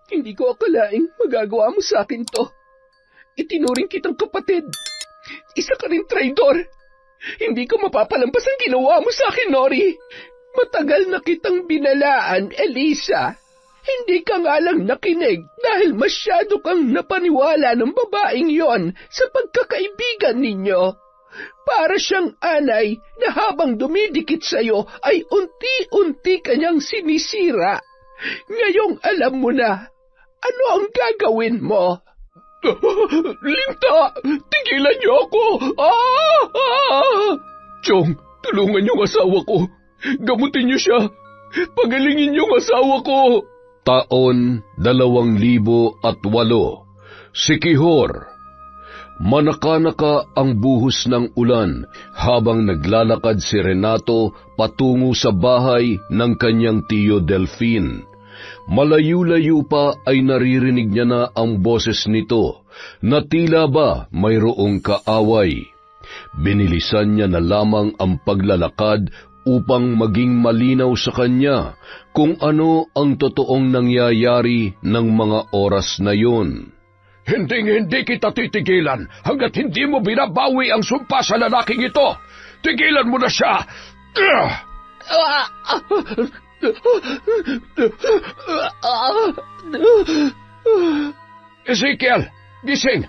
Hindi ko akalaing magagawa mo sa akin to. Itinuring kitang kapatid. Isa ka rin traidor. Hindi ko mapapalampas ang ginawa mo sa akin, Nori. Matagal na kitang binalaan, Elisa. Hindi ka nga lang nakinig dahil masyado kang napaniwala ng babaeng yon sa pagkakaibigan ninyo. Para siyang anay na habang dumidikit sa'yo ay unti-unti kanyang sinisira. Ngayong alam mo na, ano ang gagawin mo? Linta! Tigilan niyo ako! Chong, tulungan niyo ang asawa ko. Gamutin niyo siya. Pagalingin niyo ang asawa ko. Taon 2008. Sikihor. Manaka-naka ang buhos ng ulan habang naglalakad si Renato patungo sa bahay ng kanyang tiyo Delphine. Malayo-layo pa ay naririnig niya na ang boses nito na tila ba mayroong kaaway. Binilisan niya na lamang ang paglalakad upang maging malinaw sa kanya kung ano ang totoong nangyayari ng mga oras na yun. Hindi kita titigilan hanggat hindi mo binabawi ang sumpa sa lalaking ito. Tigilan mo na siya! Ezekiel, gising!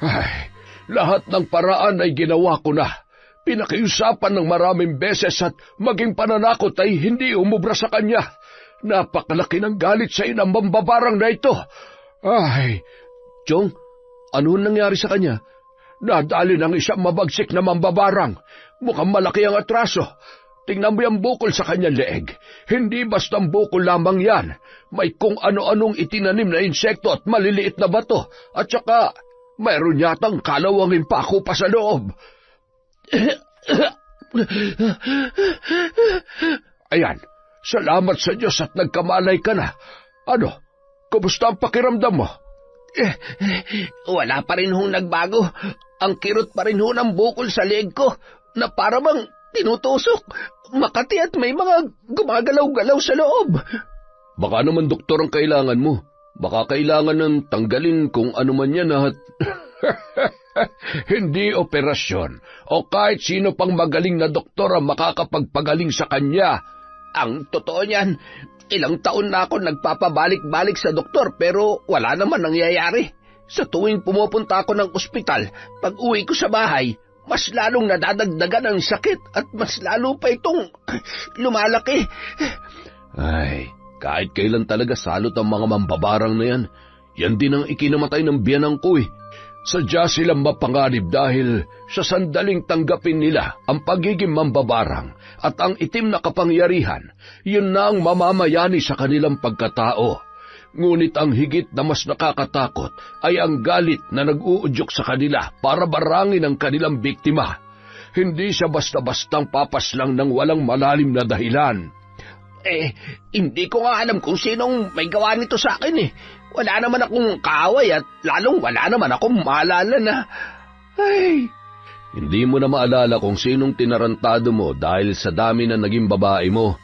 Ay, lahat ng paraan ay ginawa ko na. Pinakiusapan ng maraming beses at maging pananakot ay hindi umubra sa kanya. Napakalaki ng galit sa inang mambabarang na ito. Ay... Chong, ano nangyari sa kanya? Nadali ng isang mabagsik na mambabarang. Mukhang malaki ang atraso. Tingnan mo yung bukol sa kanyang leeg. Hindi bastang bukol lamang yan. May kung ano-anong itinanim na insekto at maliliit na bato. At saka, mayroon yatang kalawangin pa ako pa sa loob. Ayan, salamat sa Diyos at nagkamalay ka na. Ano, kumusta ang pakiramdam mo? Wala pa rin hong nagbago. Ang kirot pa rin ho ng bukol sa leeg ko na para bang tinutusok. Makati at may mga gumagalaw-galaw sa loob. Baka naman doktor ang kailangan mo. Baka kailangan ng tanggalin kung ano man yan at... Hindi operasyon o kahit sino pang magaling na doktor ang makakapagpagaling sa kanya. Ang totoo niyan, ilang taon na ako nagpapabalik-balik sa doktor pero wala naman nangyayari. Sa tuwing pumupunta ako ng ospital, pag uwi ko sa bahay, mas lalong nadadagdagan ang sakit at mas lalo pa itong lumalaki. Ay, kahit kailan talaga salot ang mga mambabarang na yan. Yan din ang ikinamatay ng biyanang ko eh. Sadya silang mapanganib dahil sa sandaling tanggapin nila ang pagiging mambabarang at ang itim na kapangyarihan, yun na ang mamamayani sa kanilang pagkatao. Ngunit ang higit na mas nakakatakot ay ang galit na nag-uudyok sa kanila para barangin ang kanilang biktima. Hindi siya basta-bastang papaslang ng walang malalim na dahilan. Hindi ko nga alam kung sinong may gawa nito sa akin eh. Wala naman akong kaaway at lalong wala naman akong maalala na... Ay... Hindi mo na maalala kung sinong tinarantado mo dahil sa dami na naging babae mo.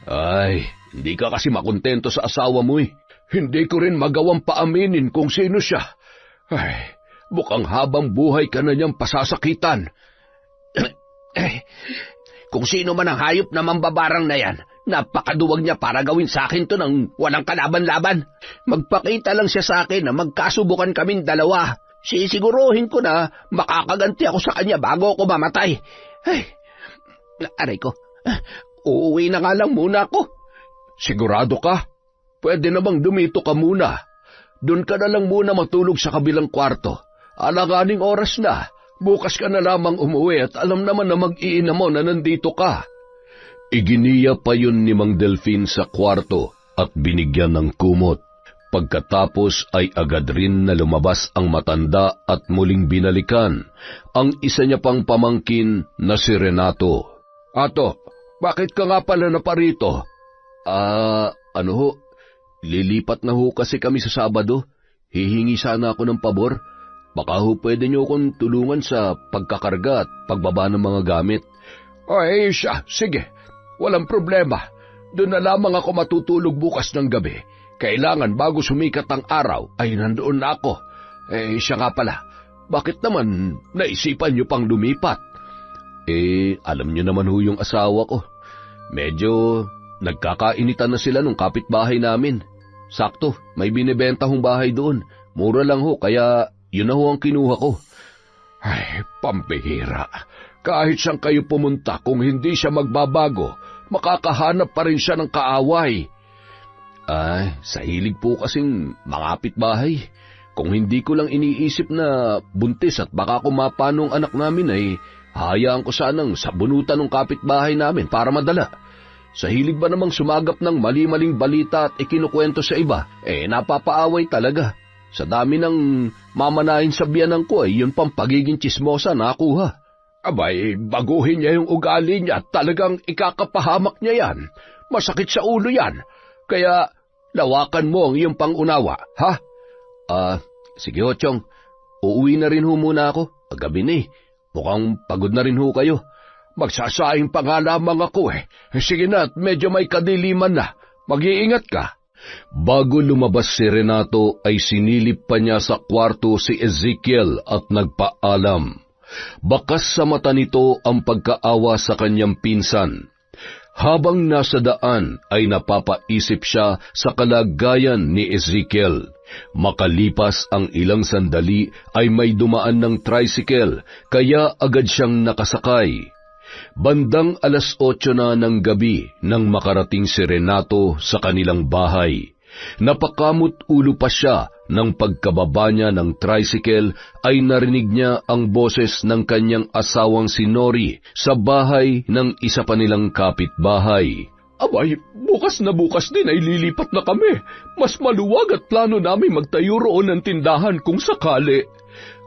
Ay, hindi ka kasi makontento sa asawa mo eh. Hindi ko rin magawang paaminin kung sino siya. Ay, mukhang habang buhay ka na niyang pasasakitan. Kung sino man ang hayop na mambabarang na yan, napakaduwag niya para gawin sa akin to ng walang kalaban-laban. Magpakita lang siya sa akin na magkasubukan kaming dalawa. Sisiguruhin ko na makakaganti ako sa kanya bago ako mamatay. Ay, aray ko, uuwi na nga lang muna ako. Sigurado ka? Pwede namang dumito ka muna. Doon ka na lang muna matulog sa kabilang kwarto. Alanganing oras na. Bukas ka na lamang umuwi at alam naman na mag-iina mo na nandito ka. Iginiya pa yun ni Mang Delphine sa kwarto at binigyan ng kumot. Pagkatapos ay agad rin na lumabas ang matanda at muling binalikan ang isa niya pang pamangkin na si Renato. Ato, bakit ka nga pala naparito? Ano ho? Lilipat na ho kasi kami sa Sabado. Hihingi sana ako ng pabor. Baka ho pwede niyo akong tulungan sa pagkakarga at pagbaba ng mga gamit. Ay siya, sige. Walang problema. Doon na lamang ako matutulog bukas ng gabi. Kailangan bago sumikat ang araw ay nandoon na ako. Siya nga pala, bakit naman naisipan niyo pang lumipat? Alam niyo naman ho yung asawa ko. Medyo nagkakainitan na sila nung kapitbahay namin. Sakto, may binibenta hong bahay doon. Mura lang ho, kaya yun na ho ang kinuha ko. Ay, pambihira. Kahit saan kayo pumunta, kung hindi siya magbabago, makakahanap pa rin siya ng kaaway. Sa hilig po kasing mangapit bahay. Kung hindi ko lang iniisip na buntis at baka kumapanong anak namin ay hayaan ko sanang sabunutan ng kapitbahay namin para madala. Sa hilig ba namang sumagap ng mali-maling balita at ikinukwento sa iba, napapaaway talaga. Sa dami ng mamanahin sa biyanan ko ay yun pang pagiging tsismosa nakuha. Abay, baguhin niya yung ugali niya at talagang ikakapahamak niya yan. Masakit sa ulo yan. Kaya lawakan mo ang iyong pangunawa, ha? Sige ho, Chong. Uuwi na rin ho muna ako. Gabi na Mukhang pagod na rin ho kayo. Magsasaing pa nga lamang ako Sige na at medyo may kadiliman na. Mag-iingat ka. Bago lumabas si Renato ay sinilip pa niya sa kwarto si Ezekiel at nagpaalam. Bakas sa mata nito ang pagkaawa sa kanyang pinsan. Habang nasa daan ay napapaisip siya sa kalagayan ni Ezekiel. Makalipas ang ilang sandali ay may dumaan ng tricycle kaya agad siyang nakasakay. Bandang 8:00 na ng gabi nang makarating si Renato sa kanilang bahay. Napakamot ulo pa siya nang pagkababa niya ng tricycle ay narinig niya ang boses ng kanyang asawang si Nori sa bahay ng isa pa nilang kapitbahay. Abay, bukas na bukas din ay lilipat na kami. Mas maluwag at plano namin magtayo roon ng tindahan kung sakali.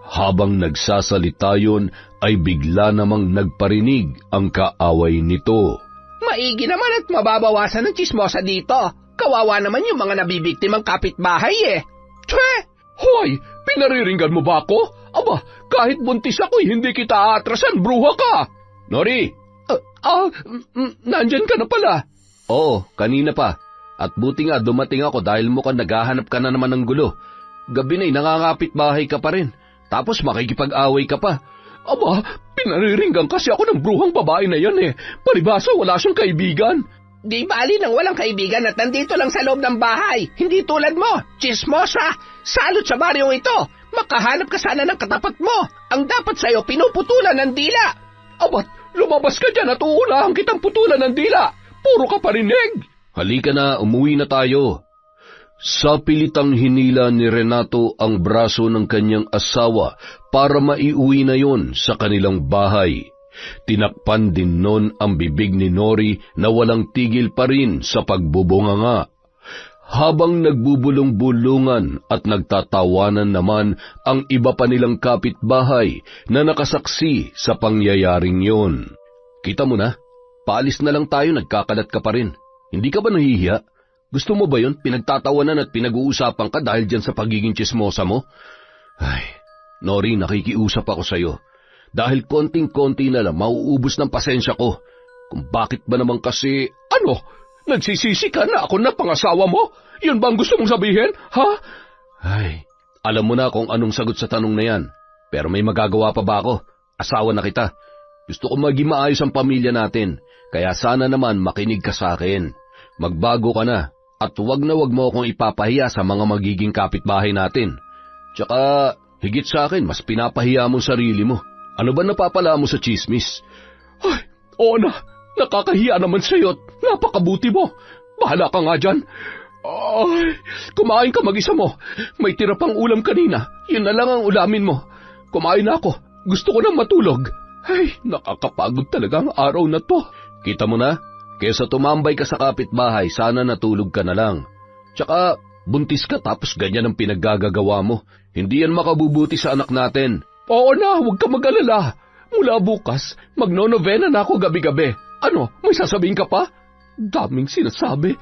Habang nagsasalita yun, ay bigla namang nagparinig ang kaaway nito. Maigi naman at mababawasan ng tsismosa dito. Kawawa naman yung mga nabibiktimang kapitbahay Tse! Hoy! Pinariringgan mo ba ako? Aba, kahit buntis ako'y hindi kita aatrasan, bruha ka! Nori! Nandyan ka na pala. Oo, kanina pa. At buti nga dumating ako dahil mukhang naghahanap ka na naman ng gulo. Gabi na'y nangangapit bahay ka pa rin. Tapos makikipag-away ka pa. Aba, pinariringgan kasi ako ng bruhang babae na yan Palibasa wala siyang kaibigan. Di bali nang walang kaibigan at nandito lang sa loob ng bahay. Hindi tulad mo, tsismosa. Salot sa baryong ito. Makahanap ka sana ng katapat mo. Ang dapat sa'yo pinuputulan ng dila. Abat, lumabas ka dyan at uunahan kitang putulan ng dila. Puro ka parinig. Halika na, umuwi na tayo. Sa pilitang hinila ni Renato ang braso ng kanyang asawa para maiuwi na yon sa kanilang bahay. Tinakpan din nun ang bibig ni Nori na walang tigil pa rin sa pagbubunganga. Habang nagbubulong-bulungan at nagtatawanan naman ang iba pa nilang kapitbahay na nakasaksi sa pangyayaring yon. Kita mo na, paalis na lang tayo, nagkakalat ka pa rin. Hindi ka ba nahihiya? Gusto mo ba yun? Pinagtatawanan at pinag-uusapan ka dahil dyan sa pagiging tsismosa mo? Ay, Nori, nakikiusap ako sa'yo. Dahil konting-konti na lang mauubos ng pasensya ko. Kung bakit ba naman kasi... Ano? Nagsisisi ka na ako na pangasawa mo? Yun ba ang gusto mong sabihin, ha? Ay, alam mo na kung anong sagot sa tanong na yan. Pero may magagawa pa ba ako? Asawa na kita. Gusto ko maging maayos ang pamilya natin. Kaya sana naman makinig ka sa akin. Magbago ka na. At wag na wag mo akong ipapahiya sa mga magiging kapitbahay natin. Tsaka, higit sa akin, mas pinapahiya mo sarili mo. Ano ba napapala mo sa chismis? Ay, oo na. Nakakahiya naman sa'yo at napakabuti mo. Bahala ka nga dyan. Ay, kumain ka mag-isa mo. May tira pang ulam kanina. Yun na lang ang ulamin mo. Kumain na ako. Gusto ko nang matulog. Ay, nakakapagod talaga ang araw na to. Kita mo na? Kesa tumambay ka sa kapitbahay, sana natulog ka na lang. Tsaka, buntis ka tapos ganyan ang pinaggagawa mo. Hindi yan makabubuti sa anak natin. Oo na, huwag ka mag-alala. Mula bukas, magno-novena na ako gabi-gabi. Ano, may sasabihin ka pa? Daming sinasabi.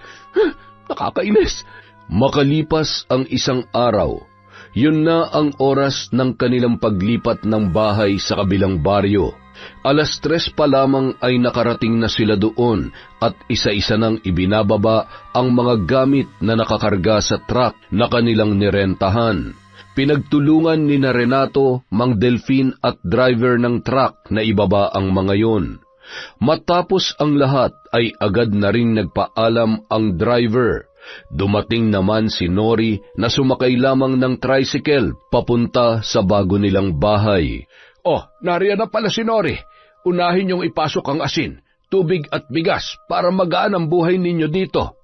Nakakainis. Makalipas ang isang araw, yun na ang oras ng kanilang paglipat ng bahay sa kabilang baryo. 3:00 pa lamang ay nakarating na sila doon at isa-isa nang ibinababa ang mga gamit na nakakarga sa truck na kanilang nirentahan. Pinagtulungan ni na Renato, Mang Delfin at driver ng truck na ibaba ang mga yon. Matapos ang lahat ay agad na ring nagpaalam ang driver. Dumating naman si Nori na sumakay lamang ng tricycle papunta sa bago nilang bahay. Oh, nariyan na pala si Nori. Unahin niyong ipasok ang asin, tubig at bigas para magaan ang buhay ninyo dito.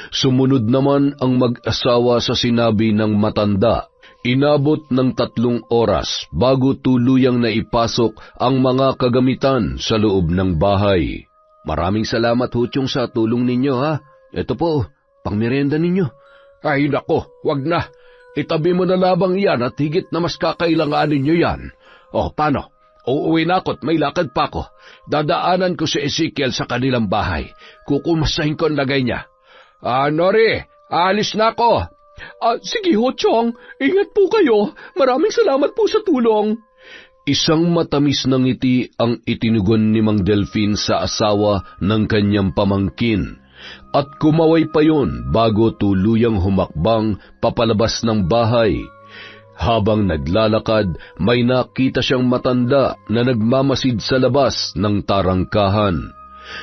Sumunod naman ang mag-asawa sa sinabi ng matanda. Inabot ng 3 oras bago tuluyang naipasok ang mga kagamitan sa loob ng bahay. Maraming salamat ho, Chong, sa tulong ninyo, ha. Ito po, pangmerienda ninyo. Ay nako, wag na. Itabi mo na lamang yan at higit na mas kakailanganin ninyo yan. O, paano? Uuwi na ako't may lakad pa ako. Dadaanan ko si Ezekiel sa kanilang bahay. Kukumasahin ko ang lagay niya. Nori, alis na ako. Sige ho, Chong. Ingat po kayo. Maraming salamat po sa tulong. Isang matamis na ngiti ang itinugon ni Mang Delfin sa asawa ng kanyang pamangkin. At kumaway pa yon bago tuluyang humakbang papalabas ng bahay. Habang naglalakad, may nakita siyang matanda na nagmamasid sa labas ng tarangkahan.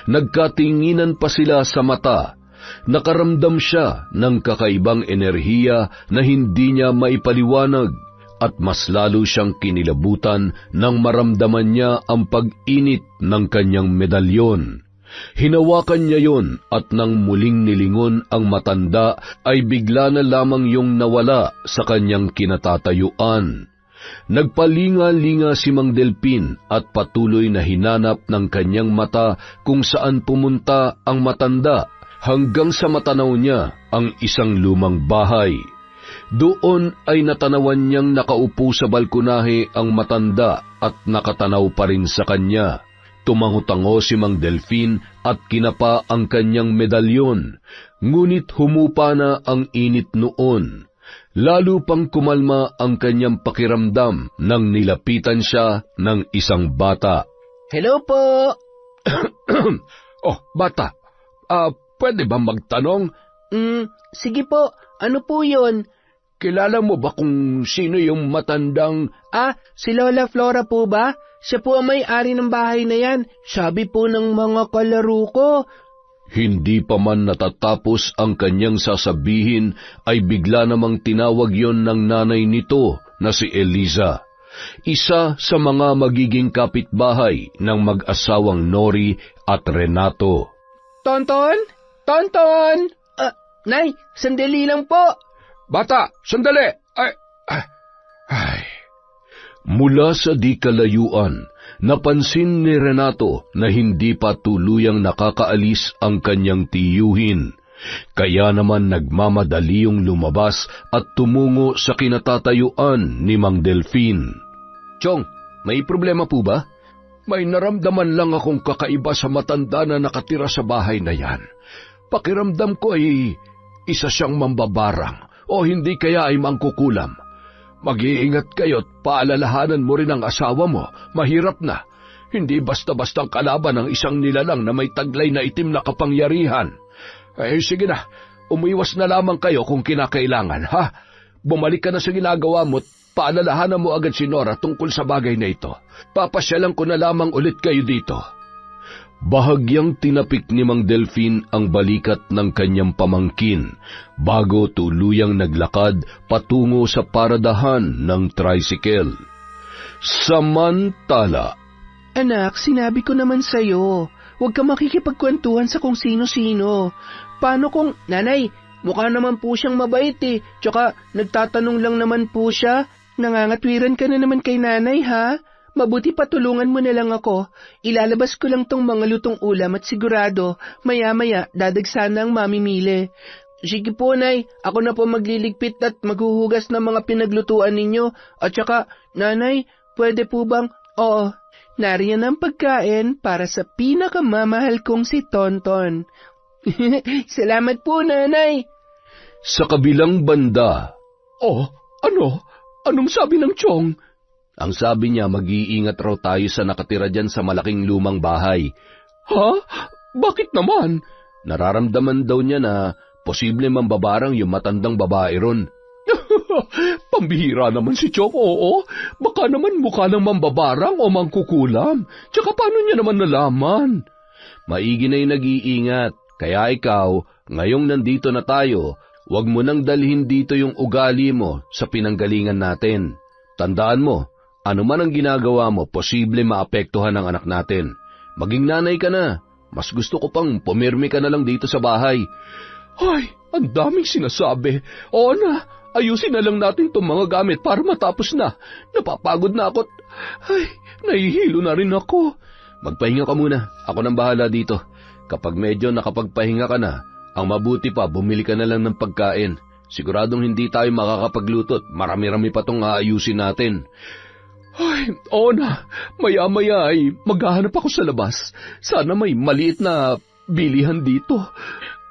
Nagkatinginan pa sila sa mata. Nakaramdam siya ng kakaibang enerhiya na hindi niya maipaliwanag at mas lalo siyang kinilabutan nang maramdaman niya ang pag-init ng kanyang medalyon. Hinawakan niya yon at nang muling nilingon ang matanda ay bigla na lamang yung nawala sa kanyang kinatatayuan. Nagpalinga-linga si Mang Delfin at patuloy na hinanap ng kanyang mata kung saan pumunta ang matanda. Hanggang sa matanaw niya ang isang lumang bahay. Doon ay natanawan niyang nakaupo sa balkonahe ang matanda at nakatanaw pa rin sa kanya. Tumango-tango si Mang Delfin at kinapa ang kanyang medalyon, ngunit humupa na ang init noon. Lalo pang kumalma ang kanyang pakiramdam nang nilapitan siya ng isang bata. Hello po! Oh, bata. Pwede ba magtanong? Sige po. Ano po yun? Kilala mo ba kung sino yung matandang... Si Lola Flora po ba? Siya po ang may-ari ng bahay na yan. Sabi po ng mga kalaro ko. Hindi pa man natatapos ang kanyang sasabihin ay bigla namang tinawag yon ng nanay nito na si Eliza. Isa sa mga magiging kapitbahay ng mag-asawang Nori at Renato. Tonton? Tonton! Nay, sandali lang po. Bata, sandali! Mula sa di kalayuan, napansin ni Renato na hindi pa tuluyang nakakaalis ang kanyang tiyuhin. Kaya naman nagmamadali yung lumabas at tumungo sa kinatatayuan ni Mang Delfin. Chong, may problema po ba? May naramdaman lang akong kakaiba sa matanda na nakatira sa bahay na yan. Pakiramdam ko ay isa siyang mambabarang o hindi kaya ay mangkukulam. Mag-iingat kayo't paalalahanan mo rin ang asawa mo. Mahirap na. Hindi basta-bastang kalaban ng isang nilalang na may taglay na itim na kapangyarihan. Sige na, umiwas na lamang kayo kung kinakailangan, ha? Bumalik ka na sa ginagawa mo't paalalahanan mo agad si Nora tungkol sa bagay na ito. Papasyalan ko na lamang ulit kayo dito. Bahagyang tinapik ni Mang Delfin ang balikat ng kanyang pamangkin bago tuluyang naglakad patungo sa paradahan ng tricycle. Samantala, Anak, sinabi ko naman sa'yo, huwag ka makikipagkwentuhan sa kung sino-sino. Paano kung, Nanay, mukha naman po siyang mabait tsaka nagtatanong lang naman po siya. Nangangatwiran ka na naman kay Nanay, ha? Mabuti patulungan mo na lang ako. Ilalabas ko lang tong mga lutong ulam at sigurado, maya-maya dadagsana ang mamimili. Sige po, Nay. Ako na po magliligpit at maghuhugas ng mga pinaglutuan ninyo. At saka, Nanay, pwede po bang... Oo, nariyan ang pagkain para sa pinakamamahal kong si Tonton. Salamat po, Nanay. Sa kabilang banda... Oh, ano? Anong sabi ng Chong? Ang sabi niya, mag-iingat raw tayo sa nakatira dyan sa malaking lumang bahay. Ha? Bakit naman? Nararamdaman daw niya na posible mambabarang yung matandang babae ron. Pambihira naman si Chok, oo. Baka naman mukha ng mambabarang o mangkukulam. Tsaka paano niya naman nalaman? Maigi na yung nag-iingat. Kaya ikaw, ngayong nandito na tayo, huwag mo nang dalhin dito yung ugali mo sa pinanggalingan natin. Tandaan mo, ano man ang ginagawa mo, posible maapektuhan ang anak natin. Maging nanay ka na. Mas gusto ko pang pumirmi ka na lang dito sa bahay. Ay, ang daming sinasabi. Oo na, ayusin na lang natin itong mga gamit para matapos na. Napapagod na ako. Ay, nahihilo na rin ako. Magpahinga ka muna. Ako nang bahala dito. Kapag medyo nakapagpahinga ka na, ang mabuti pa, bumili ka na lang ng pagkain. Siguradong hindi tayo makakapagluto. Marami-rami pa itong aayusin natin. Ay, oo na. Maya-maya ay maghahanap ako sa labas. Sana may maliit na bilihan dito.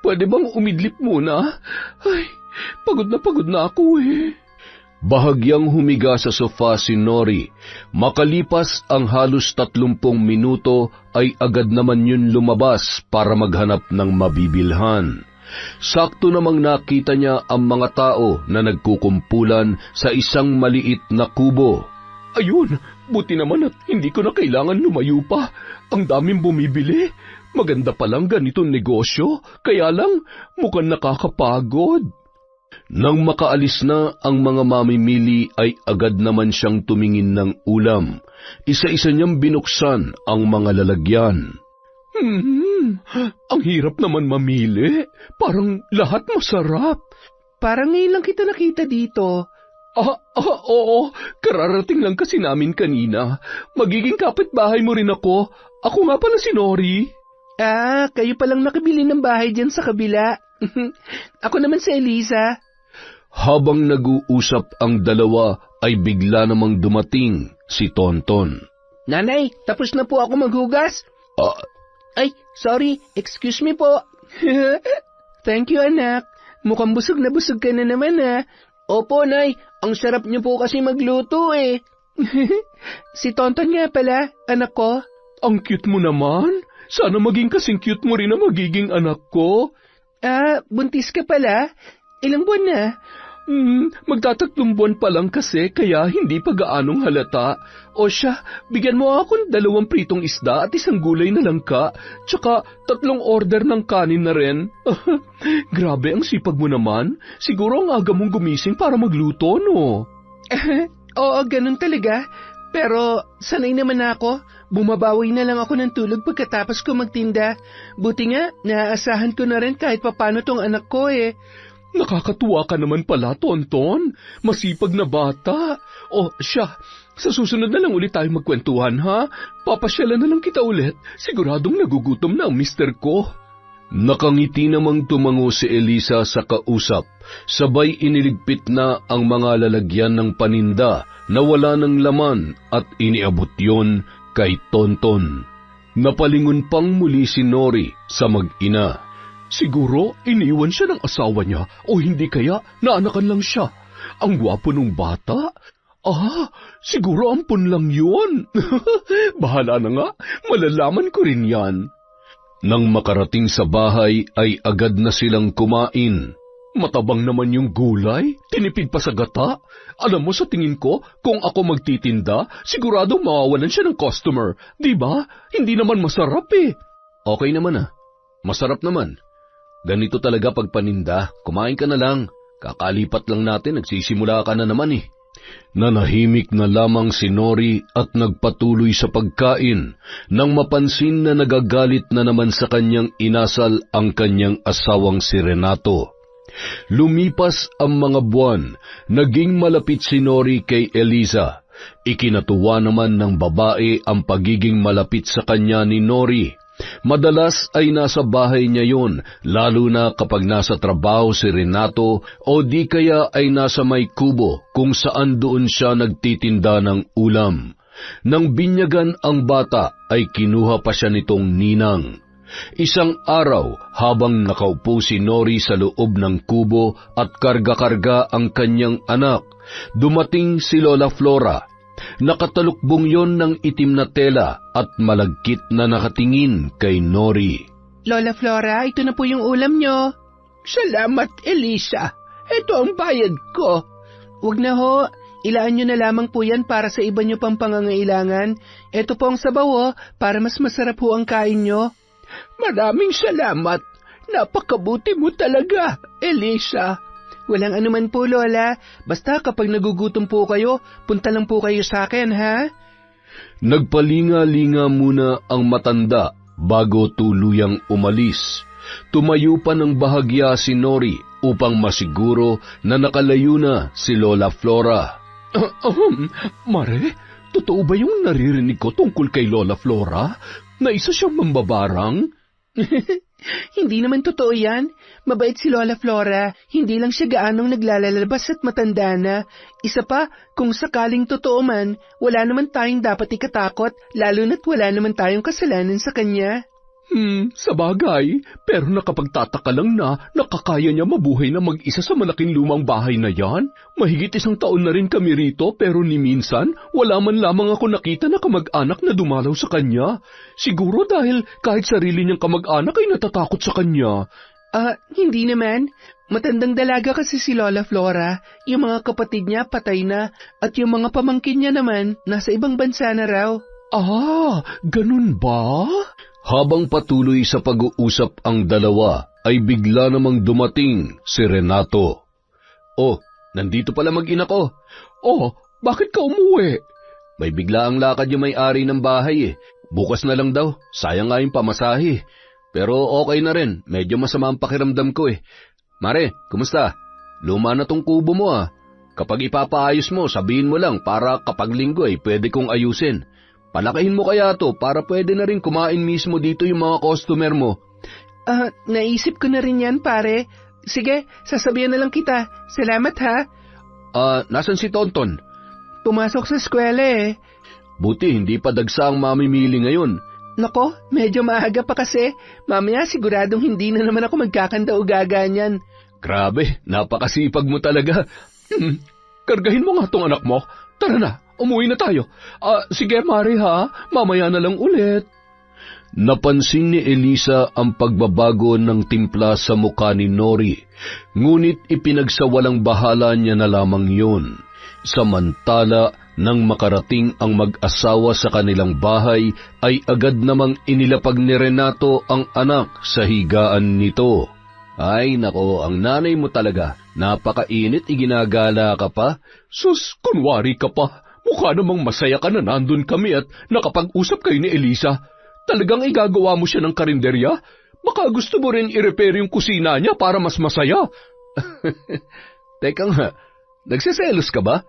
Pwede bang umidlip muna? Ay, pagod na ako eh. Bahagyang humiga sa sofa si Nori. Makalipas ang halos 30 minuto ay agad naman yun lumabas para maghanap ng mabibilhan. Sakto namang nakita niya ang mga tao na nagkukumpulan sa isang maliit na kubo. Ayun, buti naman at hindi ko na kailangan lumayo pa. Ang daming bumibili. Maganda palang ganitong negosyo, kaya lang mukhang nakakapagod. Nang makaalis na ang mga mamimili ay agad naman siyang tumingin ng ulam. Isa-isa niyang binuksan ang mga lalagyan. Ang hirap naman mamili. Parang lahat masarap. Parang ngayon lang kita nakita dito. Oo. Kararating lang kasi namin kanina. Magiging kapitbahay mo rin ako. Ako nga pala si Nori. Kayo palang nakabili ng bahay dyan sa kabila. Ako naman si Eliza. Habang nag-uusap ang dalawa ay bigla namang dumating si Tonton. Nanay, tapos na po ako maghugas. Ay, sorry. Excuse me po. Thank you, anak. Mukhang busog ka na naman, ha. Opo, Nay. Ang sarap niyo po kasi magluto, eh. Si Tonton nga pala, anak ko. Ang cute mo naman. Sana maging kasing cute mo rin na magiging anak ko. Buntis ka pala? Ilang buwan na? Magtatatlong buwan pa lang kasi, kaya hindi pa gaanong halata. O siya, bigyan mo ako ng 2 pritong isda at 1 gulay na langka, tsaka 3 order ng kanin na rin. Grabe ang sipag mo naman. Siguro ang aga mong gumising para magluto, no? Oo, ganun talaga. Pero sanay naman ako. Bumabawi na lang ako ng tulog pagkatapos ko magtinda. Buti nga, naaasahan ko na rin kahit papano tong anak ko eh. Nakakatuwa ka naman pala, Tonton. Masipag na bata. O, siya, sa susunod na lang ulit tayo magkwentuhan, ha? Papasyalan na lang kita ulit. Siguradong nagugutom na ang mister ko. Nakangiti namang tumango si Eliza sa kausap. Sabay iniligpit na ang mga lalagyan ng paninda na wala ng laman at iniabot yon kay Tonton. Napalingon pang muli si Nori sa mag-ina. Siguro iniwan siya ng asawa niya o hindi kaya naanakan lang siya. Ang gwapo nung bata. Siguro ampun lang yun. Bahala na nga, malalaman ko rin yan. Nang makarating sa bahay ay agad na silang kumain. Matabang naman yung gulay, tinipid pa sa gata. Alam mo sa tingin ko, kung ako magtitinda, sigurado mawawalan siya ng customer. Diba? Hindi naman masarap eh. Okay naman masarap naman. Ganito talaga pag paninda, kumain ka na lang. Kakalipat lang natin, nagsisimula ka na naman eh. Nanahimik na lamang si Nori at nagpatuloy sa pagkain nang mapansin na nagagalit na naman sa kanyang inasal ang kanyang asawang si Renato. Lumipas ang mga buwan, naging malapit si Nori kay Eliza. Ikinatuwa naman ng babae ang pagiging malapit sa kanya ni Nori. Madalas ay nasa bahay niya yon, lalo na kapag nasa trabaho si Renato o di kaya ay nasa may kubo kung saan doon siya nagtitinda ng ulam. Nang binyagan ang bata ay kinuha pa siya nitong ninang. Isang araw habang nakaupo si Nori sa loob ng kubo at karga-karga ang kanyang anak, dumating si Lola Flora. Nakatalukbong yon ng itim na tela at malagkit na nakatingin kay Nori. Lola Flora, ito na po yung ulam nyo. Salamat, Elisa. Ito ang bayad ko. Huwag na ho. Ilaan nyo na lamang po yan para sa iba nyo pang pangangailangan. Ito po ang sabaw para mas masarap ho ang kain nyo. Maraming salamat. Napakabuti mo talaga, Elisa. Walang anuman po, Lola. Basta kapag nagugutom po kayo, punta lang po kayo sa akin, ha? Nagpalinga-linga muna ang matanda bago tuluyang umalis. Tumayo pa ng bahagya si Nori upang masiguro na nakalayo na si Lola Flora. Mare, totoo ba yung naririnig ko tungkol kay Lola Flora? Na isa siyang mambabarang? Hindi naman totoo yan. Mabait si Lola Flora. Hindi lang siya gaanong naglalalabas at matanda na. Isa pa, kung sakaling totoo man, wala naman tayong dapat ikatakot, lalo na't wala naman tayong kasalanan sa kanya. Sabagay, pero nakapagtataka lang na nakakaya niya mabuhay na mag-isa sa malaking lumang bahay na yan. Mahigit 1 taon na rin kami rito pero ni minsan wala man lamang ako nakita na kamag-anak na dumalaw sa kanya. Siguro dahil kahit sarili niyang kamag-anak ay natatakot sa kanya. Hindi naman. Matandang dalaga kasi si Lola Flora. Yung mga kapatid niya patay na at yung mga pamangkin niya naman nasa ibang bansa na raw. Ganun ba? Habang patuloy sa pag-uusap ang dalawa, ay bigla namang dumating si Renato. Oh, nandito pala mag-ina ko. Oh, bakit ka umuwi? May bigla ang lakad yung may-ari ng bahay Bukas na lang daw, sayang nga yung pamasahe. Pero okay na rin, medyo masama ang pakiramdam ko Mare, kumusta? Luma na tong kubo mo Kapag ipapaayos mo, sabihin mo lang para kapag linggo pwede kong ayusin. Palakihin mo kaya to para pwede na rin kumain mismo dito yung mga customer mo. Naisip ko na rin yan, pare. Sige, sasabihan na lang kita. Salamat, ha? Nasan si Tonton? Pumasok sa eskwela Buti hindi pa dagsa ang mamimili ngayon. Nako, medyo maaga pa kasi. Mamaya siguradong hindi na naman ako magkakanda o gaganyan. Grabe, napakasipag mo talaga. Kargahin mo nga tong anak mo. Tara na, umuwi na tayo. Sige, Mari ha, mamaya na lang ulit. Napansin ni Elisa ang pagbabago ng timpla sa mukha ni Nori, ngunit ipinagsawalang bahala niya na lamang yun. Samantala, nang makarating ang mag-asawa sa kanilang bahay, ay agad namang inilapag ni Renato ang anak sa higaan nito. Ay nako, ang nanay mo talaga, napakainit, iginagala ka pa. Sus, kunwari ka pa, mukha namang masaya ka na nandun kami at nakapag-usap kayo ni Elisa. Talagang igagawa mo siya ng karinderya? Baka gusto mo rin i-repair yung kusina niya para mas masaya. Teka nga, nagsiselos ka ba?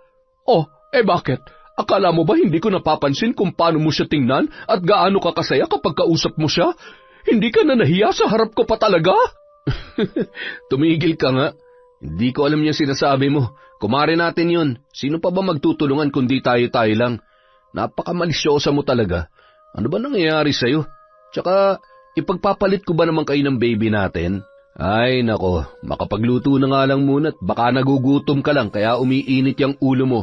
Bakit? Akala mo ba hindi ko napapansin kung paano mo siya tingnan at gaano ka kasaya kapag kausap mo siya? Hindi ka na nahiya sa harap ko pa talaga? Tumigil ka nga. Hindi ko alam yung sinasabi mo. Kumare natin yun. Sino pa ba magtutulungan kundi tayo-tayo lang? Napakamalisyosa mo talaga. Ano ba nangyayari sa'yo? Tsaka, ipagpapalit ko ba naman kayo ng baby natin? Ay nako, makapagluto na nga lang muna at baka nagugutom ka lang kaya umiinit yung ulo mo.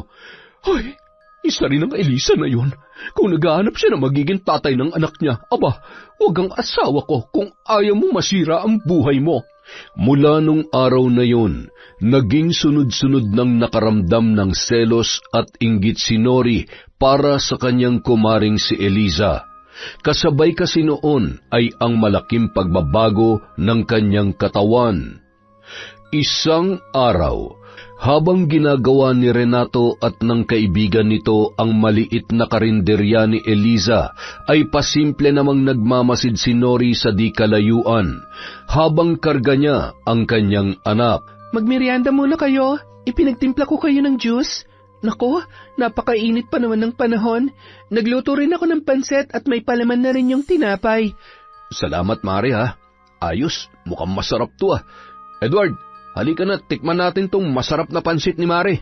Ay, isa rin ang Elisa na yun. Kung naghahanap siya na magiging tatay ng anak niya, aba, huwag ang asawa ko kung ayaw mo masira ang buhay mo. Mula nung araw na yun, naging sunod-sunod ng nakaramdam ng selos at inggit si Nori para sa kanyang kumaring si Eliza. Kasabay kasi noon ay ang malaking pagbabago ng kanyang katawan. Isang araw, habang ginagawa ni Renato at ng kaibigan nito ang maliit na karinderya ni Eliza, ay pasimple namang nagmamasid si Nori sa di kalayuan, habang karga niya ang kanyang anak. Magmerienda muna kayo, ipinagtimpla ko kayo ng juice. Nako, napakainit pa naman ng panahon. Nagluto rin ako ng panset at may palaman na rin yung tinapay. Salamat, Mari ha. Ayos, mukhang masarap to Edward, halika na, tikman natin tong masarap na pansit ni Mari.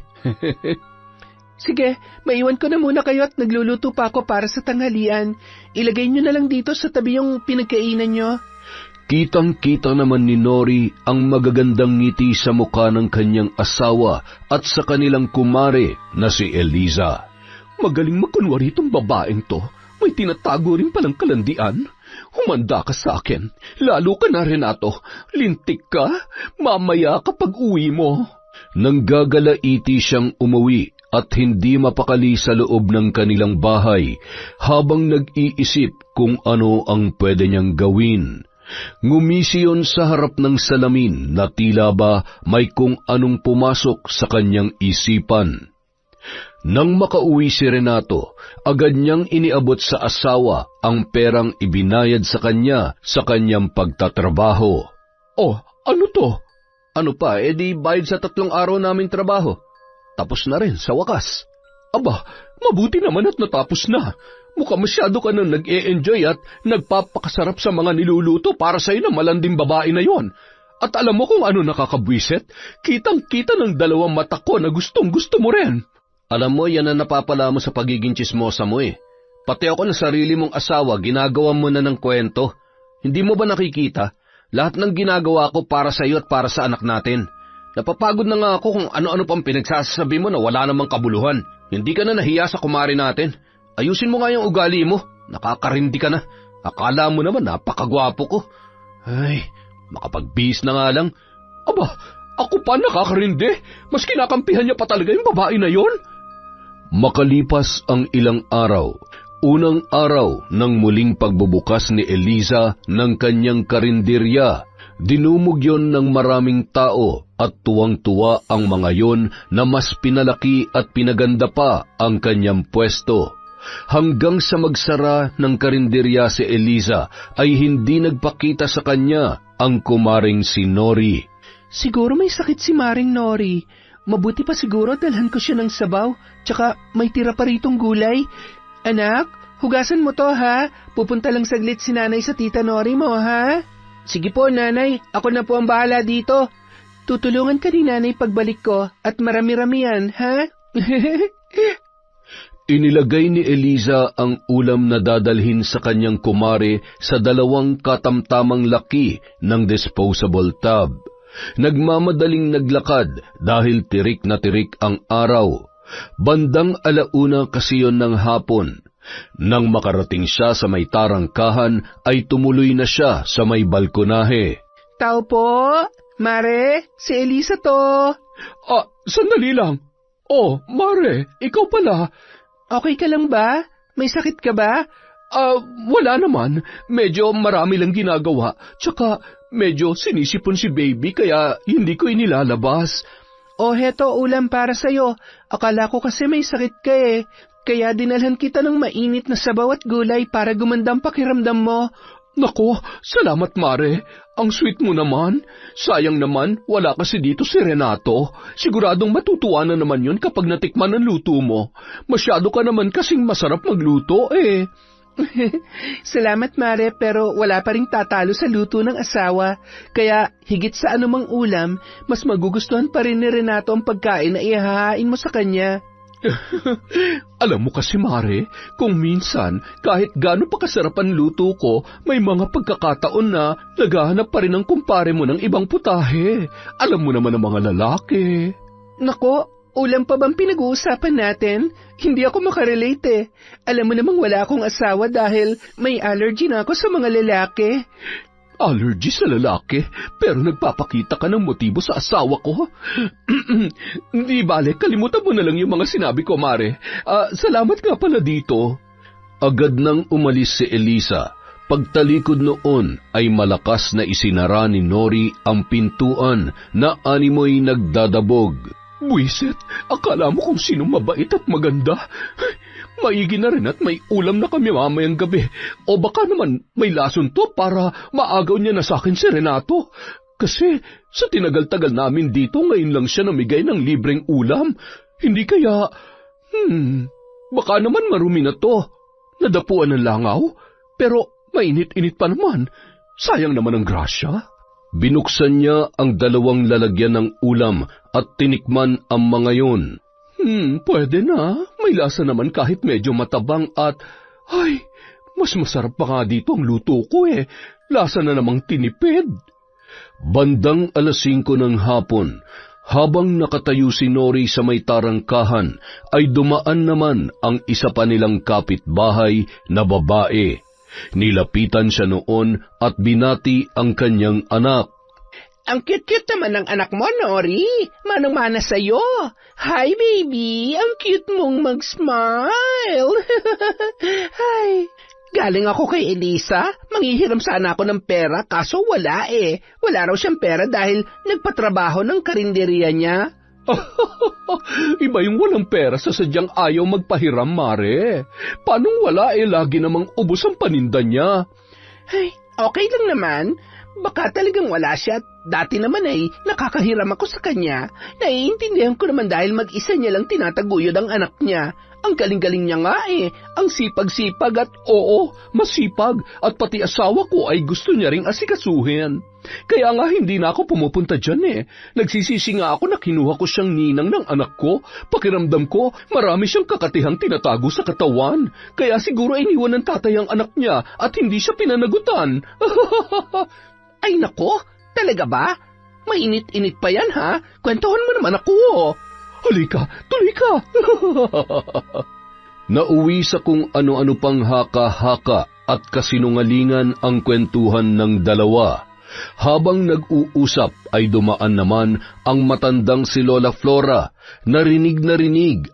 Sige, maiwan ko na muna kayo at nagluluto pa ako para sa tanghalian. Ilagay nyo na lang dito sa tabi yung pinagkainan nyo. Kitang-kita naman ni Nori ang magagandang ngiti sa mukha ng kanyang asawa at sa kanilang kumare na si Eliza. Magaling magkunwari itong babaeng to. May tinatago rin palang kalandian. Humanda ka sa akin. Lalo ka na, Renato. Lintik ka. Mamaya kapag uwi mo. Nanggagalaiti siyang umuwi at hindi mapakali sa loob ng kanilang bahay habang nag-iisip kung ano ang pwede niyang gawin. Ngumisi yun sa harap ng salamin na tila ba may kung anong pumasok sa kanyang isipan. Nang makauwi si Renato, agad niyang iniabot sa asawa ang perang ibinayad sa kanya sa kanyang pagtatrabaho. Oh, ano to? Ano pa, di bayad sa 3 araw naming trabaho. Tapos na rin sa wakas. Aba, mabuti naman at natapos na. Mukhang masyado ka nang nag-e-enjoy at nagpapakasarap sa mga niluluto para sa'yo na malanding babae na yon. At alam mo kung ano nakakabwisit? Kitang-kita ng 2 mata ko na gustong-gusto mo rin. Alam mo, yan ang napapala mo sa pagiging tsismosa mo eh. Pati ako na sarili mong asawa, ginagawa mo na ng kwento. Hindi mo ba nakikita? Lahat ng ginagawa ko para sa iyo at para sa anak natin. Napapagod na nga ako kung ano-ano pang pinagsasabi mo na wala namang kabuluhan. Hindi ka na nahiya sa kumari natin. Ayusin mo nga yung ugali mo. Nakakarindi ka na. Akala mo naman napakagwapo ko. Ay, makapagbihis na nga lang. Aba, ako pa nakakarindi. Mas kinakampihan niya pa talaga yung babae na yon. Makalipas ang ilang araw, unang araw ng muling pagbubukas ni Eliza ng kanyang karinderya, dinumog yon ng maraming tao at tuwang-tuwa ang mga yon na mas pinalaki at pinaganda pa ang kanyang pwesto. Hanggang sa magsara ng karinderya si Eliza ay hindi nagpakita sa kanya ang kumaring si Nori. Siguro may sakit si Maring Nori. Mabuti pa siguro dalhan ko siya ng sabaw, tsaka may tira pa ritong gulay. Anak, hugasan mo to ha. Pupunta lang saglit si nanay sa tita Nori mo ha. Sige po nanay, ako na po ang bahala dito. Tutulungan ka ni nanay pagbalik ko at marami-rami yan ha. Inilagay ni Eliza ang ulam na dadalhin sa kanyang kumare sa 2 katamtamang laki ng disposable tub. Nagmamadaling naglakad dahil tirik na tirik ang araw. Bandang 1:00 kasi yon ng hapon. Nang makarating siya sa may tarangkahan ay tumuloy na siya sa may balkonahe. Tao po, Mare, si Eliza to. Sandali lang. Oh, Mare, ikaw pala. Okay ka lang ba? May sakit ka ba? Wala naman. Medyo marami lang ginagawa. Tsaka medyo sinisipon si baby kaya hindi ko inilalabas. Oh, heto ulam para sa'yo. Akala ko kasi may sakit ka eh. Kaya dinalhan kita ng mainit na sabaw at gulay para gumandang pakiramdam mo. Nako, salamat Mare. Ang sweet mo naman. Sayang naman, wala kasi dito si Renato. Siguradong matutuwa na naman yun kapag natikman ang luto mo. Masyado ka naman kasing masarap magluto eh. Salamat Mare, pero wala pa ring tatalo sa luto ng asawa. Kaya higit sa anumang ulam, mas magugustuhan pa rin ni Renato ang pagkain na ihahain mo sa kanya. Alam mo kasi Mare, kung minsan kahit gaano pa kasarap ang luto ko, may mga pagkakataon na naghahanap pa rin ang kumpare mo ng ibang putahe. Alam mo naman ang mga lalaki. Nako, ulam pa bang pinag-uusapan natin? Hindi ako makarelate eh. Alam mo namang wala akong asawa dahil may allergy na ako sa mga lalaki. Allergy sa lalaki? Pero nagpapakita ka ng motibo sa asawa ko? Di bale, kalimutan mo na lang yung mga sinabi ko, Mare. Salamat nga pala dito. Agad nang umalis si Eliza. Pagtalikod noon ay malakas na isinara ni Nori ang pintuan na animoy nagdadabog. Buisit, akala mo kung sino mabait at maganda. Maigi na rin at may ulam na kami mamayang gabi. O baka naman may lason to para maagaw niya na sa akin si Renato. Kasi sa tinagal-tagal namin dito, ngayon lang siya namigay ng libreng ulam. Hindi kaya, baka naman marumi na to. Nadapuan ng langaw, pero mainit-init pa naman. Sayang naman ang grasya. Binuksan niya ang 2 lalagyan ng ulam at tinikman ang mga yon. Pwede na. May lasa naman kahit medyo matabang at, mas masarap pa nga dito ang luto ko eh. Lasa na namang tinipid. Bandang 5:00 ng hapon, Habang nakatayo si Nori sa may tarangkahan, ay dumaan naman ang isa pa nilang kapitbahay na babae. Nilapitan siya noon at binati ang kanyang anak. Ang cute-cute naman ng anak mo, Nori. Manang-mana sa'yo. Hi, baby. Ang cute mong mag-smile. Hi. Galing ako kay Elisa. Manghihiram sana ako ng pera, kaso wala eh. Wala raw siyang pera dahil nagpatrabaho ng karinderya niya. Iba yung walang pera sa sadyang ayaw magpahiram, Mare. Paanong wala lagi namang ubos ang paninda niya? Ay, okay lang naman. Baka talagang wala siya. Dati naman ay nakakahiram ako sa kanya. Naiintindihan ko naman dahil mag-isa niya lang tinataguyod ang anak niya. Ang galing-galing niya nga eh. Ang sipag-sipag at Oo, masipag at pati asawa ko ay gusto niya ring asikasuhin. Kaya nga hindi na ako pumupunta dyan eh. Nagsisisi nga ako na kinuha ko siyang ninang ng anak ko. Pakiramdam ko, marami siyang kakatihang tinatago sa katawan. Kaya siguro iniwan ng tatay ang anak niya at hindi siya pinanagutan. Ay nako, talaga ba? Mainit-init pa yan ha? Kwentuhan mo naman ako. Halika, tuloy ka. Nauwi sa kung ano-ano pang haka-haka at kasinungalingan ang kwentuhan ng dalawa. Habang nag-uusap ay dumaan naman ang matandang si Lola Flora. Narinig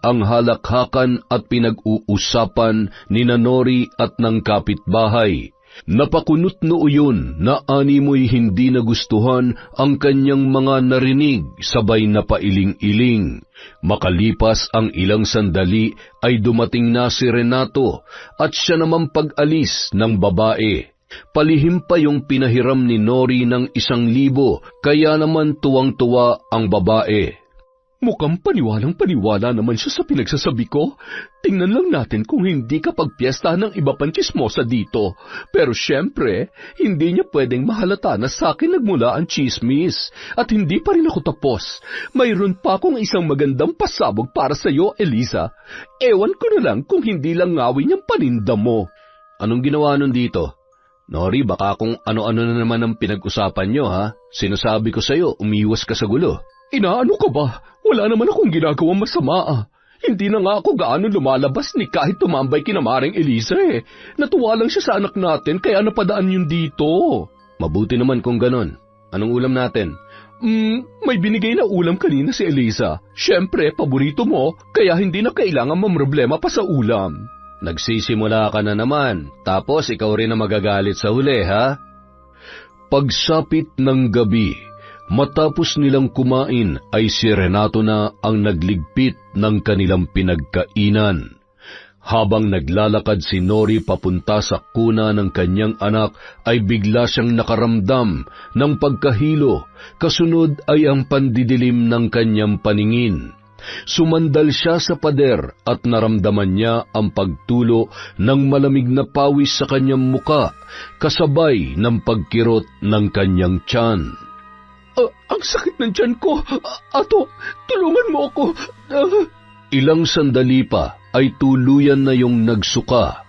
ang halakhakan at pinag-uusapan ni Nori at ng kapitbahay. Napakunot noo yun na animoy hindi nagustuhan ang kanyang mga narinig, sabay na pailing-iling. Makalipas ang ilang sandali ay dumating na si Renato at siya naman pag-alis ng babae. Palihim pa yung pinahiram ni Nori ng 1,000, kaya naman tuwang-tuwa ang babae. Mukhang paniwalang-paniwala naman siya sa pinagsasabi ko. Tingnan lang natin kung hindi ka pagpiesta ng iba pang chismosa dito. Pero syempre, hindi niya pwedeng mahalata na sa akin nagmula ang chismis. At hindi pa rin ako tapos. Mayroon pa akong isang magandang pasabog para sa iyo, Elisa. Ewan ko na lang kung hindi lang ngawin yung paninda mo. Anong ginawa nun dito? Nori, baka kung ano-ano na naman ang pinag-usapan nyo, ha? Sinasabi ko sa'yo, umiwas ka sa gulo. Inaano ka ba? Wala naman akong ginagawang masama. Hindi na nga ako gaano lumalabas ni kahit tumambay kina Maring Elisa eh. Natuwa lang siya sa anak natin kaya napadaan yun dito. Mabuti naman kung ganon. Anong ulam natin? May binigay na ulam kanina si Elisa. Siyempre, paborito mo, kaya hindi na kailangan mamroblema pa sa ulam. Nagsisimula ka na naman, tapos ikaw rin na magagalit sa huli, ha? Pagsapit ng gabi, matapos nilang kumain ay si Renato na ang nagligpit ng kanilang pinagkainan. Habang naglalakad si Nori papunta sa kuna ng kanyang anak ay bigla siyang nakaramdam ng pagkahilo, kasunod ay ang pandidilim ng kanyang paningin. Sumandal siya sa pader at naramdaman niya ang pagtulo ng malamig na pawis sa kanyang muka, kasabay ng pagkirot ng kanyang tiyan. Ang sakit ng tiyan ko. Ato, tulungan mo ako. Ilang sandali pa ay tuluyan na yung nagsuka.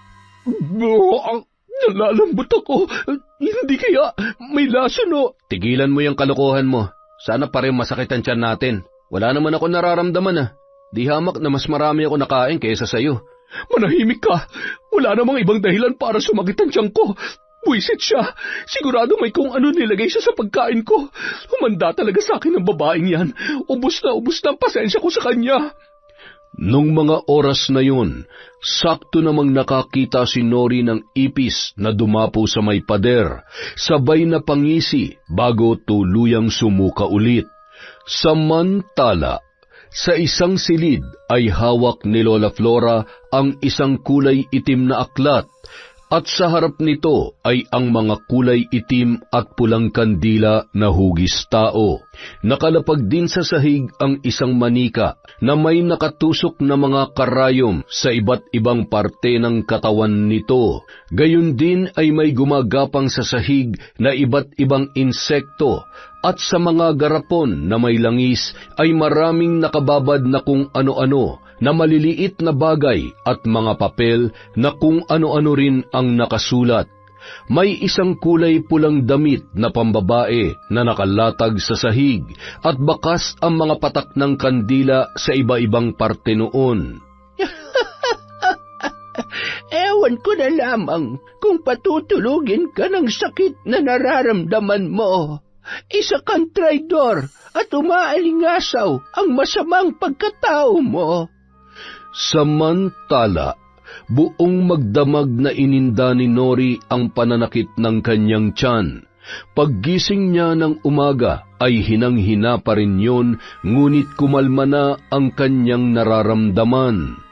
Nalalambot ako. Hindi kaya may laso, no? Tigilan mo yung kalokohan mo. Sana pa rin masakit ang tiyan natin. Wala naman ako nararamdaman Di hamak na mas marami ako nakain kaysa sa'yo. Manahimik ka. Wala namang ibang dahilan para sumakit ang tiyan ko. Buisit siya. Sigurado may kung ano nilagay siya sa pagkain ko. Humanda talaga sa akin ang babaeng yan. Ubus na ang pasensya ko sa kanya. Nung mga oras na yun, sakto namang nakakita si Nori ng ipis na dumapo sa may pader, sabay na pangisi bago tuluyang sumuka ulit. Samantala, sa isang silid ay hawak ni Lola Flora ang isang kulay itim na aklat, at sa harap nito ay ang mga kulay itim at pulang kandila na hugis tao. Nakalapag din sa sahig ang isang manika na may nakatusok na mga karayom sa iba't ibang parte ng katawan nito. Gayon din ay may gumagapang sa sahig na iba't ibang insekto, at sa mga garapon na may langis ay maraming nakababad na kung ano-ano, na maliliit na bagay at mga papel na kung ano-ano rin ang nakasulat. May isang kulay pulang damit na pambabae na nakalatag sa sahig at bakas ang mga patak ng kandila sa iba-ibang parte noon. Ewan ko na lamang kung patutulugin ka ng sakit na nararamdaman mo. Isa kang traidor at umaalingasaw ang masamang pagkatao mo. Samantala, buong magdamag na ininda ni Nori ang pananakit ng kanyang tiyan. Paggising niya ng umaga ay hinang-hina pa rin yun, ngunit kumalma na ang kanyang nararamdaman.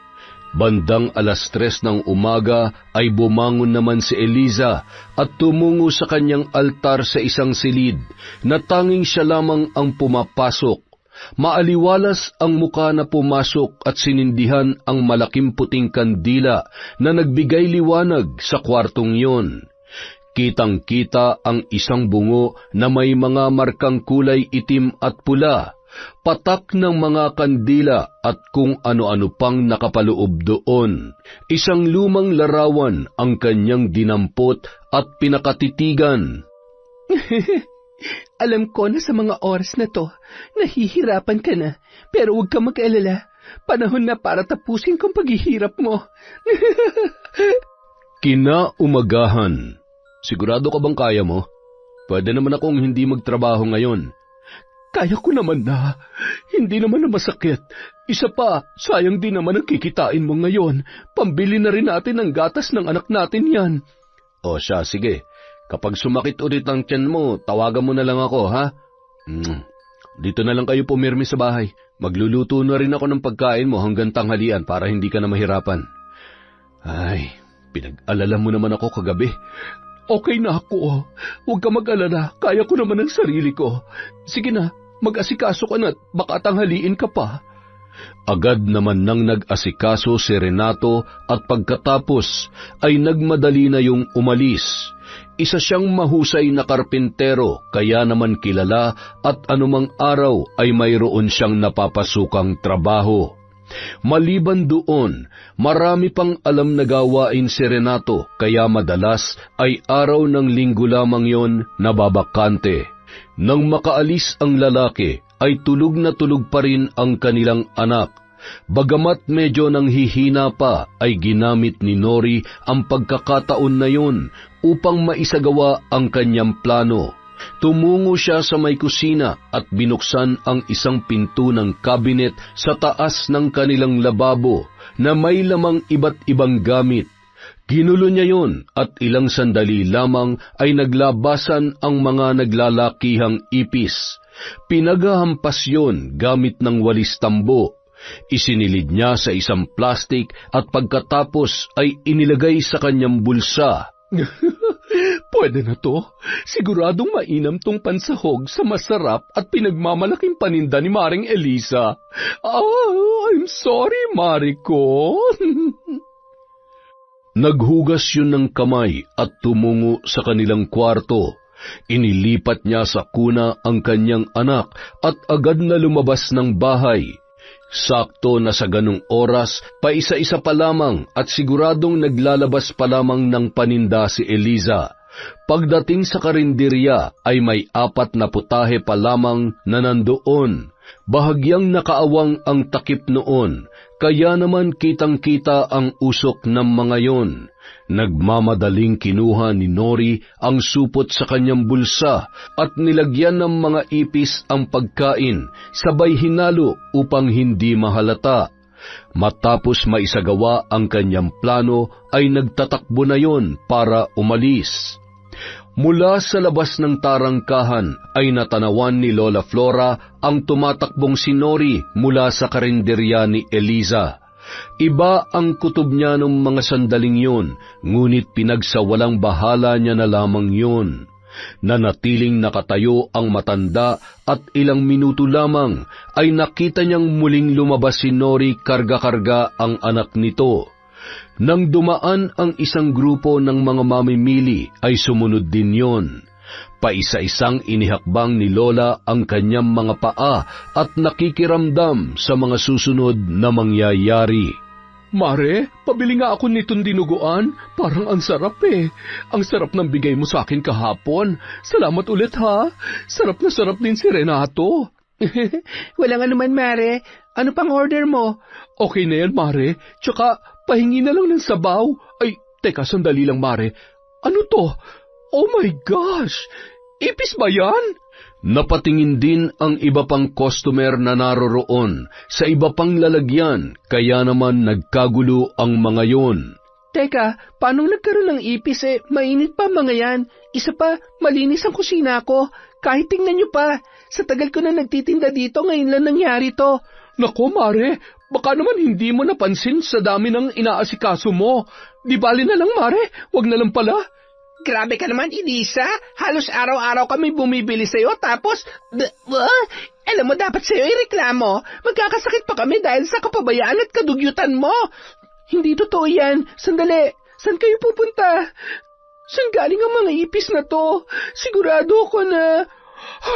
Bandang 3:00 ng umaga ay bumangon naman si Eliza at tumungo sa kanyang altar sa isang silid na tanging siya lamang ang pumapasok. Maaliwalas ang muka na pumasok at sinindihan ang malaking puting kandila na nagbigay liwanag sa kwartong yon. Kitang-kita ang isang bungo na may mga markang kulay itim at pula, patak ng mga kandila at kung ano-ano pang nakapaloob doon. Isang lumang larawan ang kanyang dinampot at pinakatitigan. Alam ko na sa mga oras na to, nahihirapan ka na, pero huwag ka mag-alala. Panahon na para tapusin kong paghihirap mo. Kinaumagahan. Sigurado ka bang kaya mo? Pwede naman akong hindi magtrabaho ngayon. Kaya ko naman na. Hindi naman na masakit. Isa pa, sayang din naman ang kikitain mo ngayon. Pambili na rin natin ng gatas ng anak natin yan. O siya, sige. Kapag sumakit ulit ang tiyan mo, tawagan mo na lang ako, ha? Dito na lang kayo pumirmi sa bahay. Magluluto na rin ako ng pagkain mo hanggang tanghalian para hindi ka na mahirapan. Ay, pinag-alala mo naman ako kagabi. Okay na ako. Huwag ka mag-alala. Kaya ko naman ang sarili ko. Sige na, mag-asikaso ka na at baka tanghaliin ka pa. Agad naman nang nag-asikaso si Renato at pagkatapos ay nagmadali na yung umalis. Isa siyang mahusay na karpintero, kaya naman kilala at anumang araw ay mayroon siyang napapasukang trabaho. Maliban doon, marami pang alam na gawain si Renato, kaya madalas ay araw ng linggo lamang yon nababakante. Nang makaalis ang lalaki, ay tulog na tulog pa rin ang kanilang anak. Bagamat medyo nanghihina pa, ay ginamit ni Nori ang pagkakataon na yon upang maisagawa ang kanyang plano. Tumungo siya sa may kusina at binuksan ang isang pinto ng kabinet sa taas ng kanilang lababo na may lamang iba't ibang gamit. Ginulo niya yon at ilang sandali lamang ay naglabasan ang mga naglalakihang ipis. Pinaghahampas yon gamit ng walis tambo. Isinilid niya sa isang plastik at pagkatapos ay inilagay sa kanyang bulsa. Pwede na to. Siguradong mainam tong pansahog sa masarap at pinagmamalaking paninda ni Maring Eliza. I'm sorry, Mariko. Naghugas yun ng kamay at tumungo sa kanilang kwarto. Inilipat niya sa kuna ang kanyang anak at agad na lumabas ng bahay. Sakto na sa ganung oras, paisa-isa pa lamang at siguradong naglalabas pa lamang ng paninda si Eliza. Pagdating sa karinderya ay may 4 na putahe pa lamang na nandoon. Bahagyang nakaawang ang takip noon, kaya naman kitang-kita ang usok ng mga yon. Nagmamadaling kinuha ni Nori ang supot sa kanyang bulsa at nilagyan ng mga ipis ang pagkain, sabay hinalo upang hindi mahalata. Matapos maisagawa ang kanyang plano ay nagtatakbo na yon para umalis. Mula sa labas ng tarangkahan ay natanawan ni Lola Flora ang tumatakbong si Nori mula sa karinderya ni Eliza. Iba ang kutob niya ng mga sandaling yun, ngunit pinagsawalang bahala niya na lamang yun. Nanatiling nakatayo ang matanda at ilang minuto lamang ay nakita niyang muling lumabas si Nori karga-karga ang anak nito. Nang dumaan ang isang grupo ng mga mamimili ay sumunod din yon. Paisa-isang inihakbang ni Lola ang kanyang mga paa at nakikiramdam sa mga susunod na mangyayari. Mare, pabili nga ako nitong dinuguan. Parang ang sarap eh. Ang sarap ng bigay mo sa akin kahapon. Salamat ulit ha. Sarap na sarap din si Renato. Wala nga naman, Mare. Ano pang order mo? Okay na yan, Mare. Tsaka, pahingi na lang ng sabaw. Ay, teka, sandali lang, Mare. Ano to? Oh my gosh! Ipis ba yan? Napatingin din ang iba pang customer na naroroon sa iba pang lalagyan, kaya naman nagkagulo ang mga yon. Teka, paano nagkaroon ng ipis eh? Mainit pa mga yan. Isa pa, malinis ang kusina ko. Kahit tingnan nyo pa, sa tagal ko na nagtitinda dito, ngayon lang nangyari to. Nako, Mare, baka naman hindi mo napansin sa dami ng inaasikaso mo. Di bali na lang, Mare, wag na lang pala. Grabe ka naman, Elisa. Halos araw-araw kami bumibili sa'yo, tapos... alam mo, dapat sa'yo ireklamo. Magkakasakit pa kami dahil sa kapabayaan at kadugyutan mo. Hindi totoo yan. Sandali, saan kayo pupunta? Saan galing ang mga ipis na to? Sigurado ko na...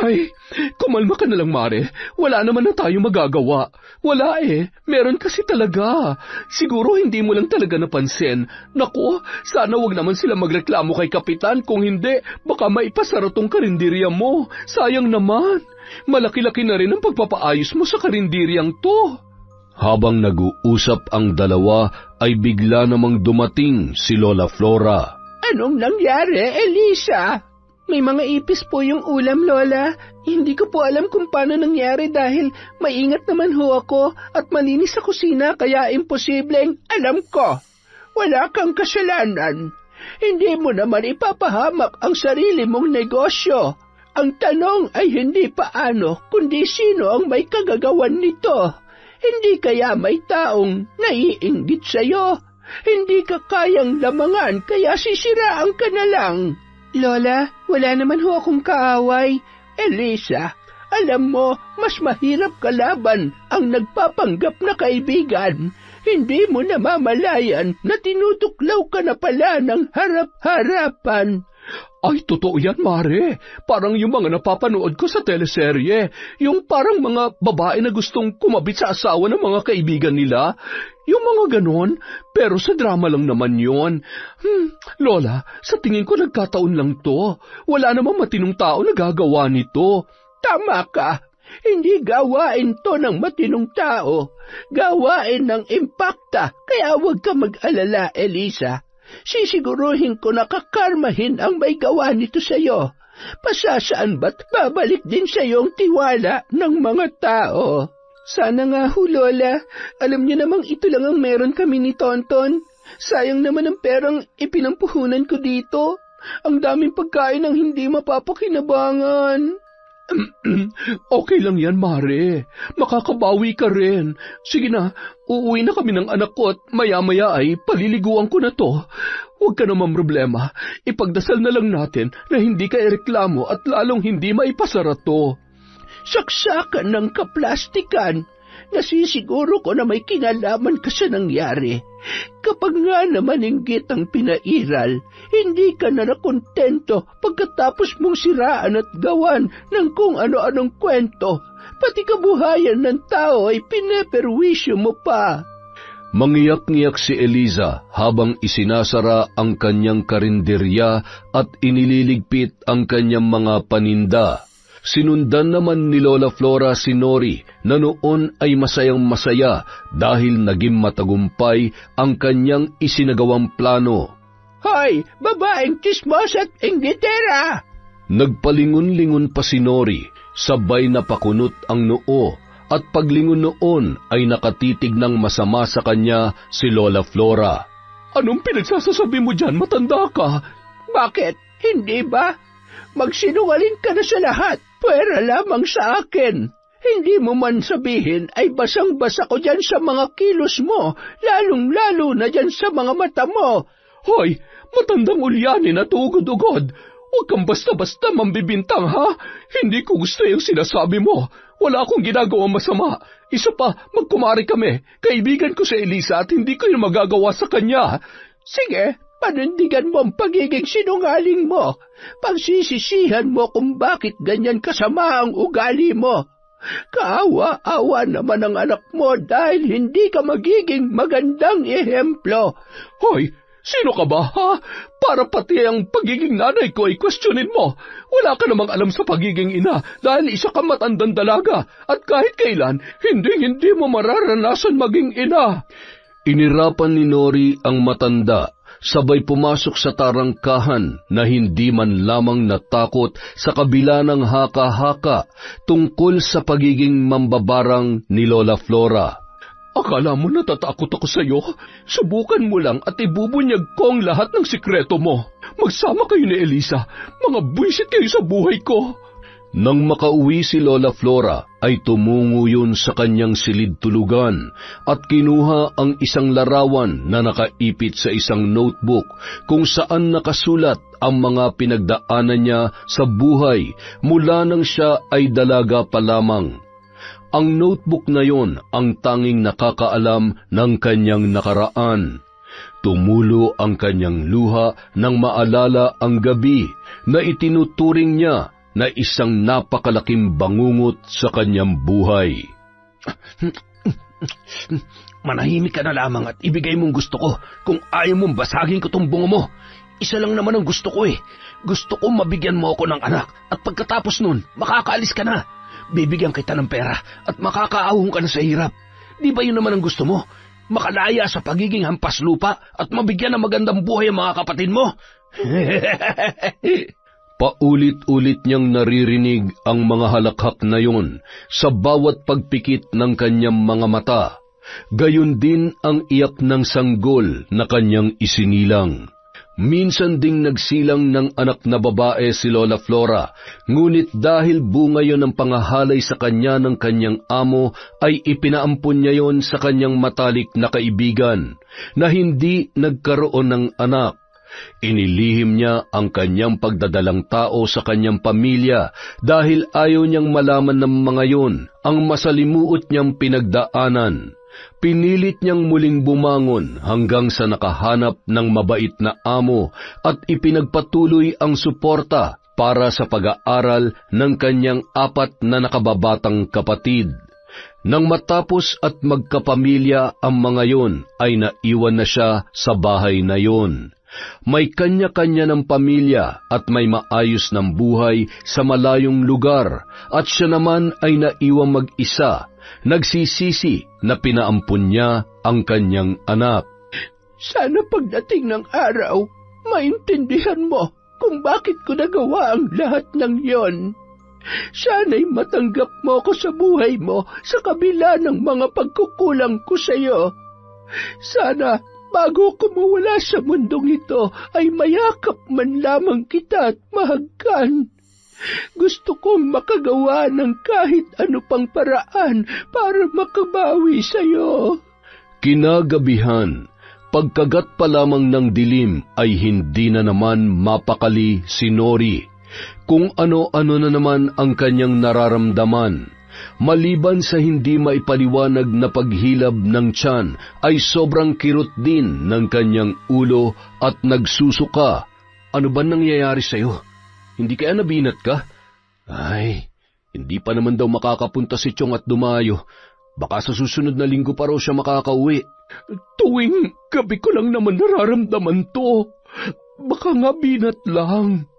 Ay, kumalma ka na lang, Mare. Wala naman na tayo magagawa. Wala eh, meron kasi talaga. Siguro hindi mo lang talaga napansin. Naku, sana wag naman sila magreklamo kay Kapitan. Kung hindi, baka maipasara tong karinderya mo. Sayang naman. Malaki-laki na rin ang pagpapaayos mo sa karinderyang to. Habang nag-uusap ang dalawa, ay bigla namang dumating si Lola Flora. Anong nangyari, Elisa? May mga ipis po yung ulam, Lola. Hindi ko po alam kung paano nangyari dahil maingat naman ho ako at malinis sa kusina kaya imposibleng alam ko. Wala kang kasalanan. Hindi mo naman ipapahamak ang sarili mong negosyo. Ang tanong ay hindi paano, kundi sino ang may kagagawan nito. Hindi kaya may taong naiinggit sa'yo. Hindi ka kayang lamangan kaya sisiraan ka na lang. Lola, wala naman ho akong kaaway. Elisa, alam mo, mas mahirap kalaban ang nagpapanggap na kaibigan. Hindi mo namamalayan na tinutuklaw ka na pala ng harap-harapan. Ay, totoo yan, Mare. Parang yung mga napapanood ko sa teleserye. Yung parang mga babae na gustong kumabit sa asawa ng mga kaibigan nila. Yung mga ganon. Pero sa drama lang naman yon. Lola, sa tingin ko nagkataon lang to. Wala namang matinong tao na gagawa nito. Tama ka. Hindi gawain to ng matinong tao. Gawain ng impakta. Kaya huwag ka mag-alala, Elisa. Sisiguruhin ko na kakarmahin ang may gawa nito sa'yo. Pasasaan ba't babalik din sa'yo ang tiwala ng mga tao? Sana nga ho, Lola. Alam niyo namang ito lang ang meron kami ni Tonton. Sayang naman ang perang ipinampuhunan ko dito. Ang daming pagkain ang hindi mapapakinabangan. Okay lang yan, Mare. Makakabawi ka rin. Sige na, uuwi na kami ng anak ko at maya-maya ay paliliguan ko na to. Huwag ka naman problema. Ipagdasal na lang natin na hindi ka ireklamo at lalong hindi maipasara to. Saksakan ng kaplastikan. Nasisiguro ko na may kinalaman ka sa nangyari. Kapag nga naman inggit ang pinairal, hindi ka na nakontento pagkatapos mong siraan at gawan ng kung ano-anong kwento. Pati kabuhayan ng tao ay pineperwisyo mo pa. Mangiyak-ngiyak si Eliza habang isinasara ang kanyang karinderya at inililigpit ang kanyang mga paninda. Sinundan naman ni Lola Flora si Nori na noon ay masayang-masaya dahil naging matagumpay ang kanyang isinagawang plano. Hoy, babaeng chismos at inggitera! Nagpalingon-lingon pa si Nori, sabay na pakunot ang noo at paglingon noon ay nakatitig ng masama sa kanya si Lola Flora. Anong pinagsasasabi mo dyan, matanda ka? Bakit? Hindi ba? Magsinungaling ka na sa lahat. Pwera lamang sa akin. Hindi mo man sabihin ay basang-basa ko dyan sa mga kilos mo, lalong-lalo na dyan sa mga mata mo. Hoy, matandang ulyanin at ugod-ugod. Huwag kang basta-basta mambibintang, ha? Hindi ko gusto yung sinasabi mo. Wala akong ginagawang masama. Isa pa, magkumari kami. Kaibigan ko si Elisa at hindi ko yung magagawa sa kanya. Sige, panindigan mo ang pagiging sinungaling mo. Pagsisisihan mo kung bakit ganyan kasama ang ugali mo. Kaawa-awa naman ang anak mo dahil hindi ka magiging magandang ehemplo. Hoy, sino ka ba, ha? Para pati ang pagiging nanay ko ay questionin mo. Wala ka namang alam sa pagiging ina dahil isa kang matandang dalaga at kahit kailan, hindi mo mararanasan maging ina. Inirapan ni Nori ang matanda, sabay pumasok sa tarangkahan na hindi man lamang natakot sa kabila ng haka-haka tungkol sa pagiging mambabarang ni Lola Flora. Akala mo natatakot ako sa iyo? Subukan mo lang at ibubunyag ko ang lahat ng sikreto mo. Magsama kayo ni Elisa. Mga buwisit kayo sa buhay ko. Nang makauwi si Lola Flora, ay tumungo yun sa kanyang silid-tulugan at kinuha ang isang larawan na nakaipit sa isang notebook kung saan nakasulat ang mga pinagdaanan niya sa buhay mula nang siya ay dalaga pa lamang. Ang notebook na yon ang tanging nakakaalam ng kanyang nakaraan. Tumulo ang kanyang luha nang maalala ang gabi na itinuturing niya na isang napakalaking bangungot sa kanyang buhay. Manahimik ka na lamang at ibigay mong gusto ko kung ayaw mong basagin ko tong bungo mo. Isa lang naman ang gusto ko eh. Gusto ko mabigyan mo ako ng anak at pagkatapos nun, makakaalis ka na. Bibigyan kita ng pera at makakaahon ka na sa hirap. Di ba yun naman ang gusto mo? Makalaya sa pagiging hampas lupa at mabigyan ng magandang buhay ang mga kapatid mo? Paulit-ulit niyang naririnig ang mga halakhak na yun sa bawat pagpikit ng kanyang mga mata. Gayon din ang iyak ng sanggol na kanyang isinilang. Minsan ding nagsilang ng anak na babae si Lola Flora, ngunit dahil bunga yon ng pangahalay sa kanya ng kanyang amo, ay ipinaampun niya yon sa kanyang matalik na kaibigan, na hindi nagkaroon ng anak. Inilihim niya ang kanyang pagdadalang tao sa kanyang pamilya dahil ayaw niyang malaman ng mga yon ang masalimuot niyang pinagdaanan. Pinilit niyang muling bumangon hanggang sa nakahanap ng mabait na amo at ipinagpatuloy ang suporta para sa pag-aaral ng kanyang 4 na nakababatang kapatid. Nang matapos at magkapamilya ang mga yon, ay naiwan na siya sa bahay na yon. May kanya-kanya ng pamilya at may maayos ng buhay sa malayong lugar at siya naman ay naiwang mag-isa, nagsisisi na pinaampun niya ang kanyang anak. Sana pagdating ng araw, maintindihan mo kung bakit ko nagawa ang lahat ng yon. Sana'y matanggap mo ko sa buhay mo sa kabila ng mga pagkukulang ko sa iyo. Sana bago ko mawala sa mundong ito, ay mayakap man lamang kita at mahagkan. Gusto kong makagawa ng kahit ano pang paraan para makabawi sa iyo. Kinagabihan, pagkagat pa lamang ng dilim ay hindi na naman mapakali si Nori. Kung ano-ano na naman ang kanyang nararamdaman. Maliban sa hindi maipaliwanag na paghilab ng tiyan, ay sobrang kirot din ng kanyang ulo at nagsusuka. Ano ba nangyayari sa'yo? Hindi kaya nabinat ka? Ay, hindi pa naman daw makakapunta si Chong at Dumayo. Baka sa susunod na linggo pa raw siya makakauwi. Tuwing gabi ko lang naman nararamdaman to. Baka nga binat lang.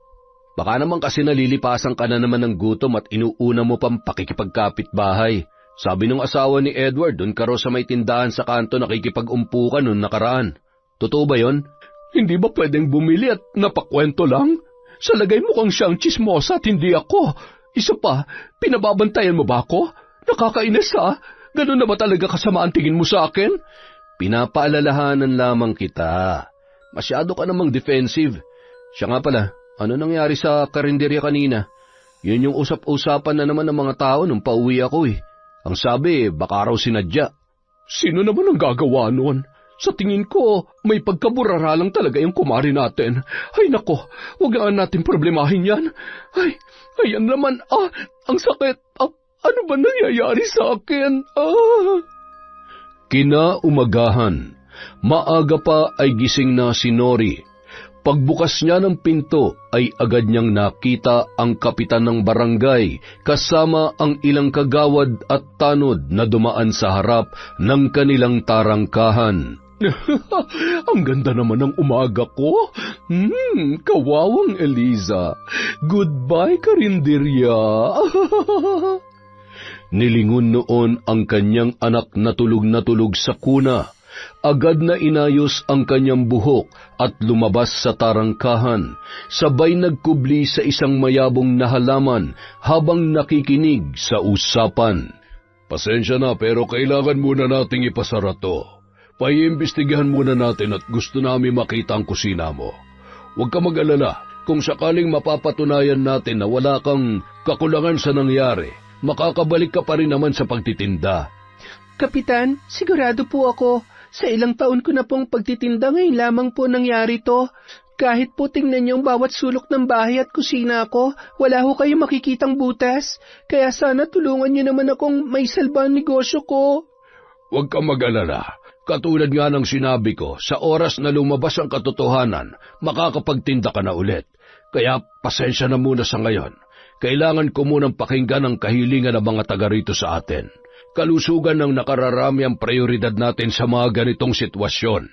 Baka naman kasi nalilipasan ka na naman ng gutom at inuuna mo pang pakikipagkapitbahay. Sabi ng asawa ni Edward, doon ka raw sa may tindahan sa kanto nakikipag-umpukan noong nakaraan. Totoo ba yon? Hindi ba pwedeng bumili at napakwento lang? Sa lagay mo kang siyang chismosa at hindi ako. Isa pa, pinababantayan mo ba ako? Nakakainis ha? Ganun na ba talaga kasama ang tingin mo sa akin? Pinapaalalahanan lamang kita. Masyado ka namang defensive. Siya nga pala, ano nangyari sa karinderya kanina? Yun yung usap-usapan na naman ng mga tao nung pauwi ako eh. Ang sabi, baka raw sinadya. Sino naman ang gagawa nun? Sa tingin ko, may pagkaburara lang talaga yung kumari natin. Ay nako, huwag nga natin problemahin yan. Ay, ayan naman, ang sakit. Ano ba nangyayari sa akin? Kinaumagahan, maaga pa ay gising na si Nori. Pagbukas niya ng pinto ay agad niyang nakita ang kapitan ng barangay kasama ang ilang kagawad at tanod na dumaan sa harap ng kanilang tarangkahan. Ang ganda naman ng umaga ko. Kawawang Eliza. Goodbye, karinderya. Nilingon noon ang kanyang anak na tulog sa kuna. Agad na inayos ang kanyang buhok at lumabas sa tarangkahan, sabay nagkubli sa isang mayabong na halaman habang nakikinig sa usapan. Pasensya na pero kailangan muna nating ipasara to. Paiimbestigahan muna natin at gusto namin makita ang kusina mo. Huwag ka mag-alala, kung sakaling mapapatunayan natin na wala kang kakulangan sa nangyari, makakabalik ka pa rin naman sa pagtitinda. Kapitan, sigurado po ako. Sa ilang taon ko na pong pagtitinda ngayon lamang po nangyari to. Kahit po tingnan niyo ang bawat sulok ng bahay at kusina ko, wala ho kayo makikitang butas. Kaya sana tulungan niyo naman akong may salba ang negosyo ko. Huwag kang mag-alala. Katulad nga ng sinabi ko, sa oras na lumabas ang katotohanan, makakapagtinda ka na ulit. Kaya pasensya na muna sa ngayon. Kailangan ko munang pakinggan ang kahilingan ng mga taga rito sa atin. Kalusugan ng nakararami ang prioridad natin sa mga ganitong sitwasyon.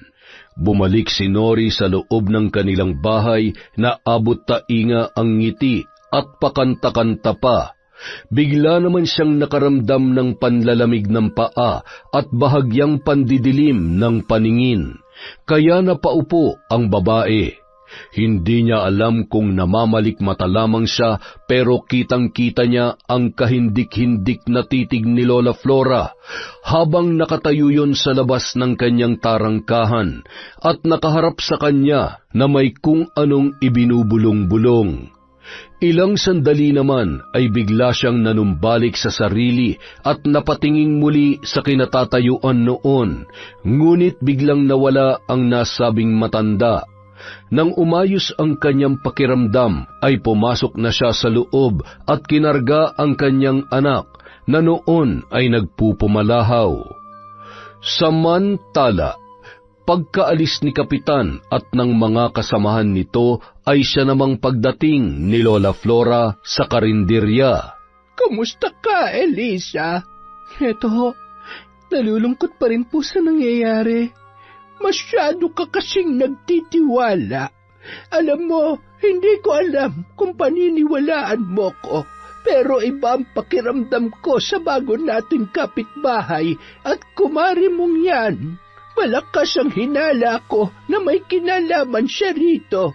Bumalik si Nori sa loob ng kanilang bahay na abot tainga ang ngiti at pakanta-kanta pa. Bigla naman siyang nakaramdam ng panlalamig ng paa at bahagyang pandidilim ng paningin. Kaya napaupo ang babae. Hindi niya alam kung namamalikmata lamang siya pero kitang-kita niya ang kahindik-hindik na titig ni Lola Flora habang nakatayo yun sa labas ng kanyang tarangkahan at nakaharap sa kanya na may kung anong ibinubulong-bulong. Ilang sandali naman ay bigla siyang nanumbalik sa sarili at napatinging muli sa kinatatayuan noon, ngunit biglang nawala ang nasabing matanda. Nang umayos ang kanyang pakiramdam, ay pumasok na siya sa loob at kinarga ang kanyang anak na noon ay nagpupumalahaw. Samantala, pagkaalis ni Kapitan at ng mga kasamahan nito ay siya namang pagdating ni Lola Flora sa karinderya. Kamusta ka, Eliza? Eto ho, nalulungkot pa rin po sa nangyayari. Masyado ka kasing nagtitiwala. Alam mo, hindi ko alam kung paniniwalaan mo ko, pero iba ang pakiramdam ko sa bago nating kapitbahay at kumari mong yan. Malakas ang hinala ko na may kinalaman siya rito.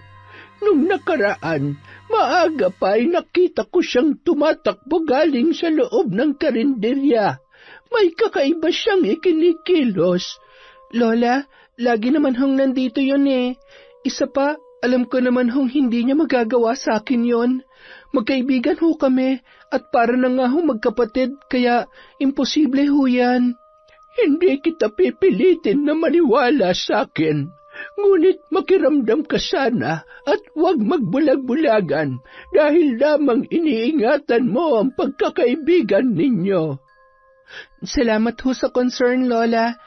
Nung nakaraan, maaga pa ay nakita ko siyang tumatakbo galing sa loob ng karinderya. May kakaiba siyang ikinikilos. Lola, lagi naman hong nandito yun eh. Isa pa, alam ko naman hong hindi niya magagawa sa akin yon. Magkaibigan ho kami at para na nga hong magkapatid kaya imposible ho yan. Hindi kita pipilitin na maniwala sa akin. Ngunit makiramdam ka sana at huwag magbulag-bulagan dahil lamang iniingatan mo ang pagkakaibigan ninyo. Salamat ho sa concern, Lola.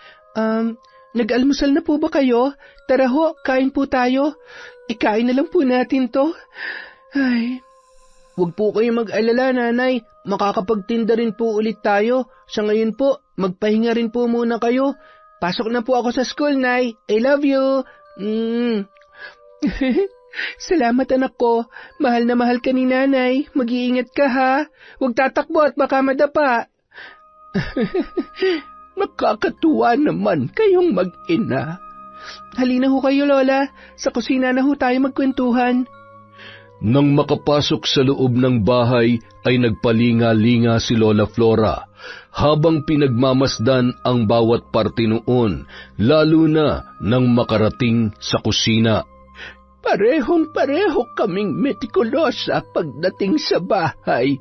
Nag-almusal na po ba kayo? Tara ho, kain po tayo. Ikain na lang po natin to. Ay, huwag po kayong mag-alala, Nanay. Makakapagtinda rin po ulit tayo. Sa ngayon po, magpahinga rin po muna kayo. Pasok na po ako sa school, Nay. I love you. Salamat, anak ko. Mahal na mahal ka ni Nanay. Mag-iingat ka, ha? Huwag tatakbo at baka madapa. Nakakatuwa naman kayong mag-ina. Halina ho kayo, Lola. Sa kusina na ho tayo magkwentuhan. Nang makapasok sa loob ng bahay, ay nagpalinga-linga si Lola Flora, habang pinagmamasdan ang bawat parte noon, lalo na nang makarating sa kusina. Parehong-pareho kaming metikulosa pagdating sa bahay.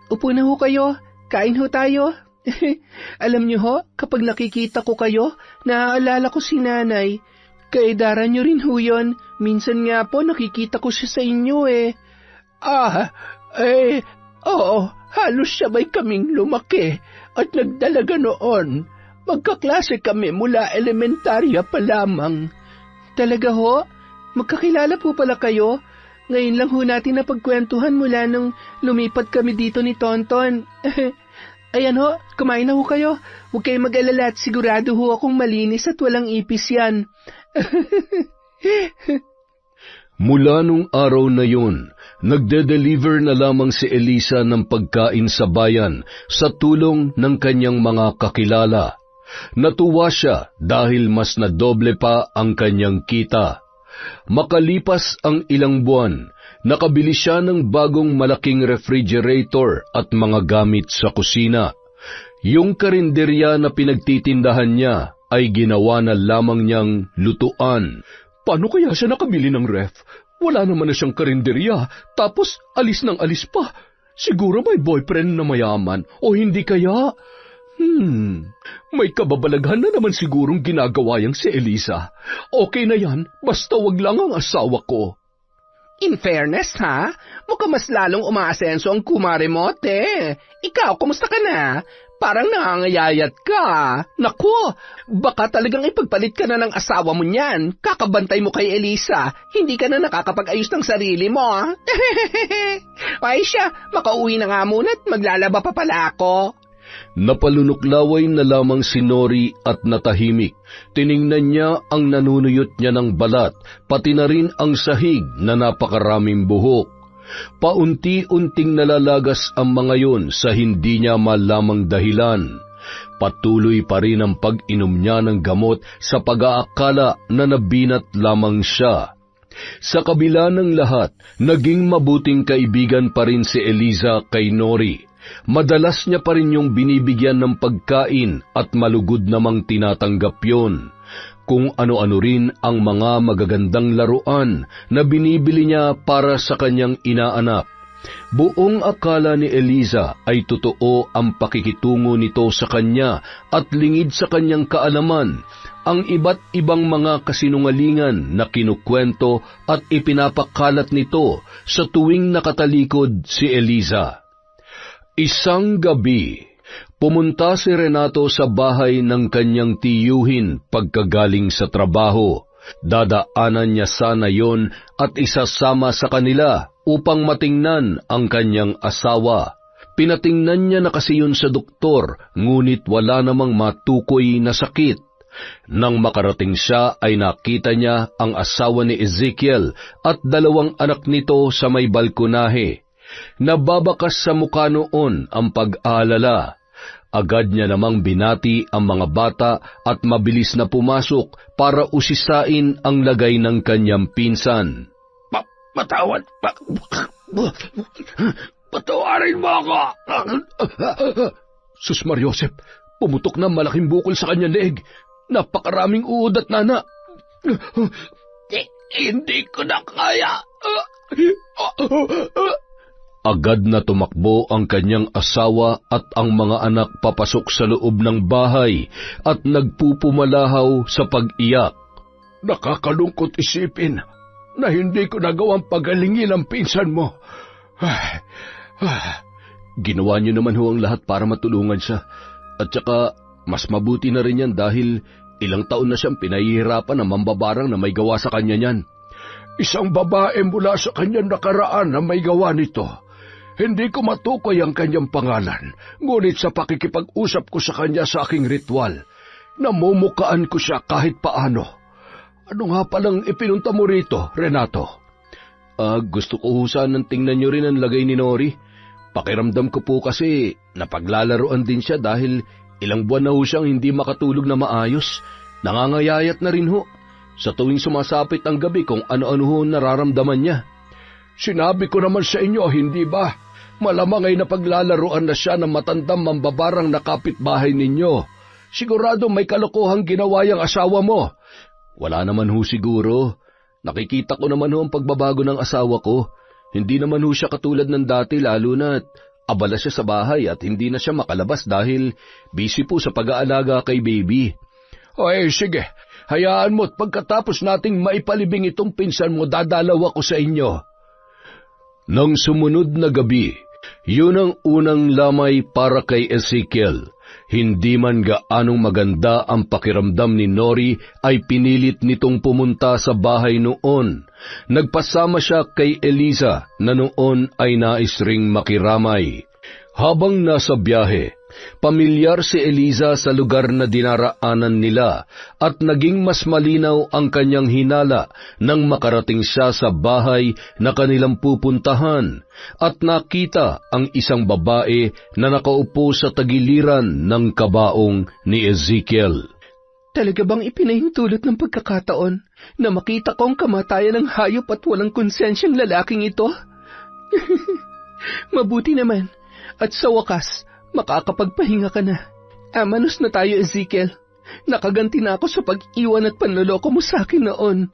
Upo na ho kayo. Kain ho tayo. Alam niyo ho, kapag nakikita ko kayo, naaalala ko si Nanay. Kaedaran niyo rin ho yun. Minsan nga po nakikita ko siya sa inyo eh. Oo, halos sabay kaming lumaki at nagdalaga noon. Magkaklase kami mula elementarya pa lamang. Talaga ho? magkakilala po pala kayo. Ngayon lang ho natin napagkwentuhan mula nung lumipat kami dito ni Tonton. Ayan ho, kumain na ho kayo. Huwag kayong mag-alala at sigurado ho akong malinis at walang ipis yan. Mula nung araw na yun, nagde-deliver na lamang si Elisa ng pagkain sa bayan sa tulong ng kanyang mga kakilala. Natuwa siya dahil mas nadoble pa ang kanyang kita. Makalipas ang ilang buwan, nakabili siya ng bagong malaking refrigerator at mga gamit sa kusina. Yung karinderya na pinagtitindahan niya ay ginawa na lamang niyang lutuan. Paano kaya siya nakabili ng ref? Wala naman na siyang karinderya, tapos alis ng alis pa. Siguro may boyfriend na mayaman, o hindi kaya? May kababalaghan na naman sigurong ginagawa yang si Elisa. Okay na yan, basta wag lang ang asawa ko. In fairness ha, mukhang mas lalong umaasenso ang kumare mo, te. Ikaw, kumusta ka na? Parang nangangayayat ka. Naku, baka talagang ipagpalit ka na ng asawa mo niyan. Kakabantay mo kay Elisa. Hindi ka na nakakapag-ayos ng sarili mo. Ay siya, makauwi na nga muna at maglalaba pa pala ako. Napalunuklaway na lamang si Nori at natahimik. Tiningnan niya ang nanunuyot niya ng balat, pati na rin ang sahig na napakaraming buhok. Paunti-unting nalalagas ang mga yun sa hindi niya malamang dahilan. Patuloy pa rin ang pag-inom niya ng gamot sa pag-aakala na nabinat lamang siya. Sa kabila ng lahat, naging mabuting kaibigan pa rin si Eliza kay Nori. Madalas niya pa rin yung binibigyan ng pagkain at malugod namang tinatanggap yon. Kung ano-ano rin ang mga magagandang laruan na binibili niya para sa kanyang inaanak. Buong akala ni Eliza ay totoo ang pakikitungo nito sa kanya at lingid sa kanyang kaalaman ang iba't ibang mga kasinungalingan na kinukwento at ipinapakalat nito sa tuwing nakatalikod si Eliza. Isang gabi, pumunta si Renato sa bahay ng kanyang tiyuhin pagkagaling sa trabaho. Dadaanan niya sana yon at isasama sa kanila upang matingnan ang kanyang asawa. Pinatingnan niya na kasi yun sa doktor, ngunit wala namang matukoy na sakit. Nang makarating siya ay nakita niya ang asawa ni Ezekiel at 2 anak nito sa may balkonahe. Nababakas sa mukha noon ang pag-aalala. Agad niya namang binati ang mga bata at mabilis na pumasok para usisain ang lagay ng kanyang pinsan. Patawarin mo ako! Sus Mariosep, pumutok na malaking bukol sa kanyang leeg. Napakaraming uod at nana. Hindi ko na kaya. Agad na tumakbo ang kanyang asawa at ang mga anak papasok sa loob ng bahay at nagpupumalahaw sa pag-iyak. Nakakalungkot isipin na hindi ko nagawang pagalingin ang pinsan mo. Ginawa niyo naman ho ang lahat para matulungan siya. At saka, mas mabuti na rin yan dahil ilang taon na siyang pinahihirapan ng mambabarang na may gawa sa kanya niyan. Isang babae mula sa kanyang nakaraan na may gawa nito. Hindi ko matukoy ang kanyang pangalan, ngunit sa pakikipag-usap ko sa kanya sa aking ritual, namumukaan ko siya kahit paano. Ano nga palang ipinunta mo rito, Renato? Gusto ko sanang tingnan niyo rin ang lagay ni Nori. Pakiramdam ko po kasi napaglalaroan din siya dahil ilang buwan na ho siyang hindi makatulog na maayos. Nangangayayat na rin ho. Sa tuwing sumasapit ang gabi kung ano-ano ho nararamdaman niya. Sinabi ko naman sa inyo, hindi ba? Malamang ay napaglalaroan na siya ng matandang mambabarang na kapitbahay ninyo. Sigurado may kalokohang ginawa yung asawa mo. Wala naman ho siguro. Nakikita ko naman ho ang pagbabago ng asawa ko. Hindi naman ho siya katulad ng dati lalo na't abala siya sa bahay at hindi na siya makalabas dahil busy po sa pag-aalaga kay baby. Ay, sige. Hayaan mo't pagkatapos nating maipalibing itong pinsan mo, dadalaw ako sa inyo. Nang sumunod na gabi, yun ang unang lamay para kay Ezekiel. Hindi man gaanong maganda ang pakiramdam ni Nori ay pinilit nitong pumunta sa bahay noon. Nagpasama siya kay Eliza na noon ay nais ring makiramay. Habang nasa biyahe, pamilyar si Eliza sa lugar na dinaraanan nila at naging mas malinaw ang kanyang hinala nang makarating siya sa bahay na kanilang pupuntahan at nakita ang isang babae na nakaupo sa tagiliran ng kabaong ni Ezekiel. Talaga bang ipinahintulot ng pagkakataon na makita kong kamatayan ng hayop at walang konsensyang lalaking ito? Mabuti naman. At sa wakas, makakapagpahinga ka na. Amanos na tayo, Ezekiel. Nakaganti na ako sa pag-iwan at panloloko mo sa akin noon.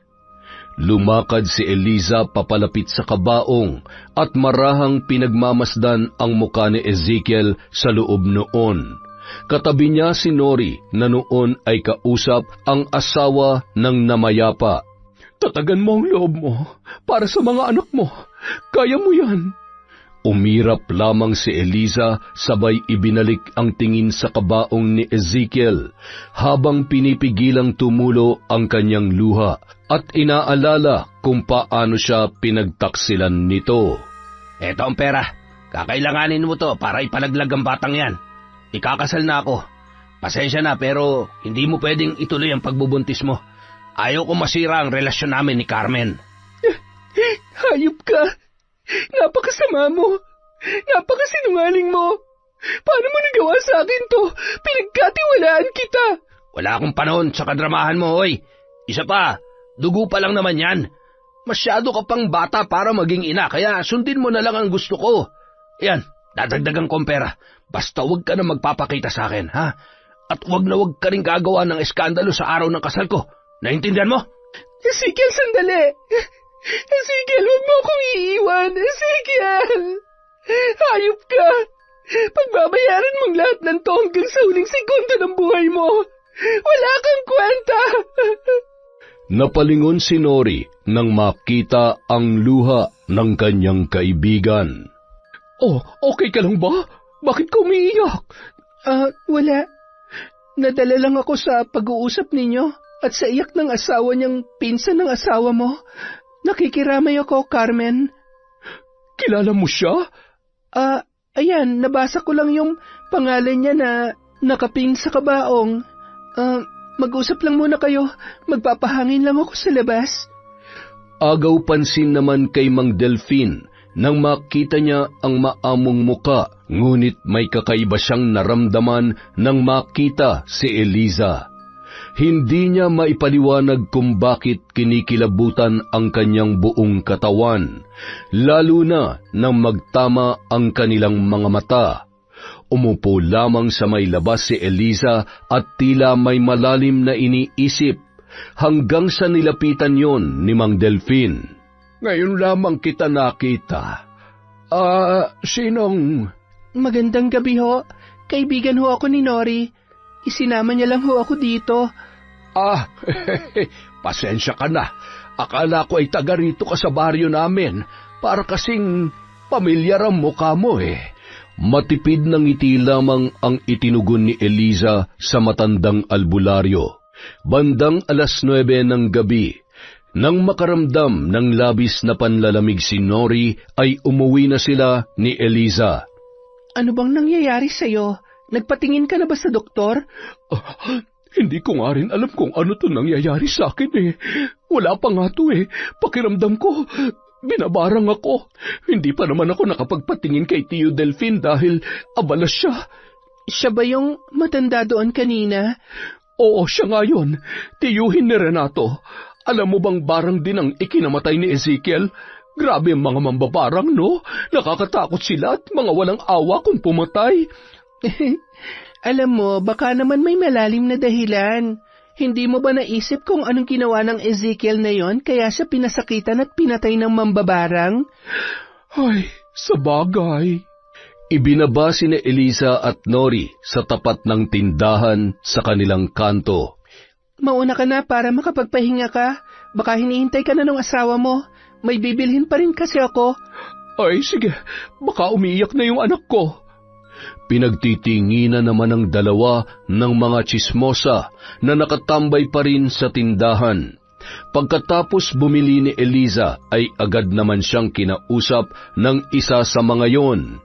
Lumakad si Eliza papalapit sa kabaong at marahang pinagmamasdan ang muka ni Ezekiel sa loob noon. Katabi niya si Nori na noon ay kausap ang asawa ng namayapa. Tatagan mo ang loob mo para sa mga anak mo. Kaya mo yan. Umirap lamang si Eliza sabay ibinalik ang tingin sa kabaong ni Ezekiel habang pinipigilang tumulo ang kanyang luha at inaalala kung paano siya pinagtaksilan nito. Eto ang pera. Kakailanganin mo to para ipalaglag ang batang yan. Ikakasal na ako. Pasensya na pero hindi mo pwedeng ituloy ang pagbubuntis mo. Ayaw ko masira ang relasyon namin ni Carmen. Hayop ka! Napakasama mo! Napakasinungaling mo! Paano mo nagawa sa akin to? Pinagkatiwalaan kita! Wala akong panahon sa kadramahan mo, hoy. Isa pa, dugo pa lang naman yan. Masyado ka pang bata para maging ina, kaya sundin mo na lang ang gusto ko. Yan, dadagdagan kong pera. Basta huwag ka na magpapakita sa akin, ha? At huwag na huwag ka rin gagawa ng eskandalo sa araw ng kasal ko. Naintindihan mo? Ezekiel, sandali! Ezekiel, huwag mo akong iiwan! Ezekiel! Hayop ka! Pagbabayaran mong lahat ng to hanggang sa huling segundo ng buhay mo! Wala kang kwenta! Napalingon si Nori nang makita ang luha ng kanyang kaibigan. Oh, okay ka lang ba? Bakit ka umiiyak? Wala. Nadala lang ako sa pag-uusap ninyo at sa iyak ng asawa niyang pinsan ng asawa mo. Nakikiramay ako, Carmen. Kilala mo siya? Ayan, nabasa ko lang yung pangalan niya na nakaping sa kabaong. Mag-usap lang muna kayo. Magpapahangin lang ako sa labas. Agaw pansin naman kay Mang Delfin nang makita niya ang maamong muka, ngunit may kakaiba siyang naramdaman nang makita si Eliza. Hindi niya maipaliwanag kung bakit kinikilabutan ang kanyang buong katawan, lalo na nang magtama ang kanilang mga mata. Umupo lamang sa may labas si Eliza at tila may malalim na iniisip hanggang sa nilapitan yon ni Mang Delfin. Ngayon lamang kita nakita. Sinong... Magandang gabi ho. Kaibigan ho ako ni Nori. Isinama niya lang ho ako dito. Pasensya ka na. Akala ko ay taga rito ka sa baryo namin. Para kasing pamilyar ang mukha mo eh. Matipid ng ngiti lamang ang itinugon ni Eliza sa matandang albularyo. Bandang 9:00 ng gabi, nang makaramdam ng labis na panlalamig si Nori, ay umuwi na sila ni Eliza. Ano bang nangyayari sa'yo? Nagpatingin ka na ba sa doktor? Hindi ko nga rin alam kung ano to nangyayari sa akin eh. Wala pa nga to eh. Pakiramdam ko, binabarang ako. Hindi pa naman ako nakapagpatingin kay Tio Delfin dahil abala siya. Siya ba yung matanda doon kanina? Oo, siya nga yun. Tiyuhin ni Renato. Alam mo bang barang din ang ikinamatay ni Ezekiel? Grabe ang mga mambabarang, no? Nakakatakot sila at mga walang awa kung pumatay. Alam mo, baka naman may malalim na dahilan. Hindi mo ba naisip kung anong ginawa ng Ezekiel na yon kaya siya pinasakitan at pinatay ng mambabarang? Ay, sa bagay. Ibinaba si na Eliza at Nori sa tapat ng tindahan sa kanilang kanto. Mauna ka na para makapagpahinga ka. Baka hinihintay ka na ng asawa mo. May bibilhin pa rin kasi ako. Ay, sige. Baka umiiyak na yung anak ko. Pinagtitinginan naman ng dalawa ng mga tsismosa na nakatambay pa rin sa tindahan. Pagkatapos bumili ni Eliza ay agad naman siyang kinausap ng isa sa mga yon.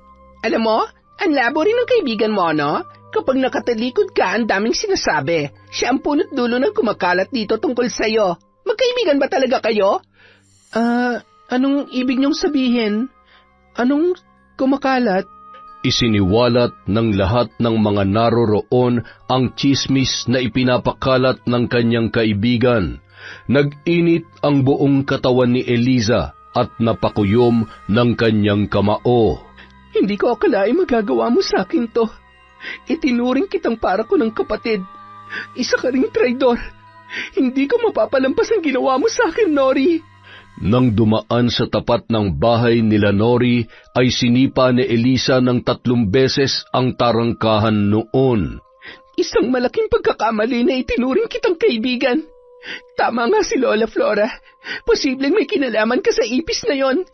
Alam mo, ang labo rin ng kaibigan mo, no? Kapag nakatalikod ka, ang daming sinasabi. Siya ang punot dulo ng kumakalat dito tungkol sa'yo. Magkaibigan ba talaga kayo? Anong ibig niyong sabihin? Anong kumakalat? Isiniwalat ng lahat ng mga naroroon ang tsismis na ipinapakalat ng kanyang kaibigan. Nag-init ang buong katawan ni Eliza at napakuyom ng kanyang kamao. Hindi ko akalaing magagawa mo sa akin to. Itinuring kitang para ko ng kapatid. Isa ka ring traidor. Hindi ko mapapalampas ang ginawa mo sa akin, Nori. Nang dumaan sa tapat ng bahay nila Nori, ay sinipa ni Eliza ng 3 beses ang tarangkahan noon. Isang malaking pagkakamali na itinuring kitang kaibigan. Tama nga si Lola Flora. Posibleng may kinalaman ka sa ipis na yon.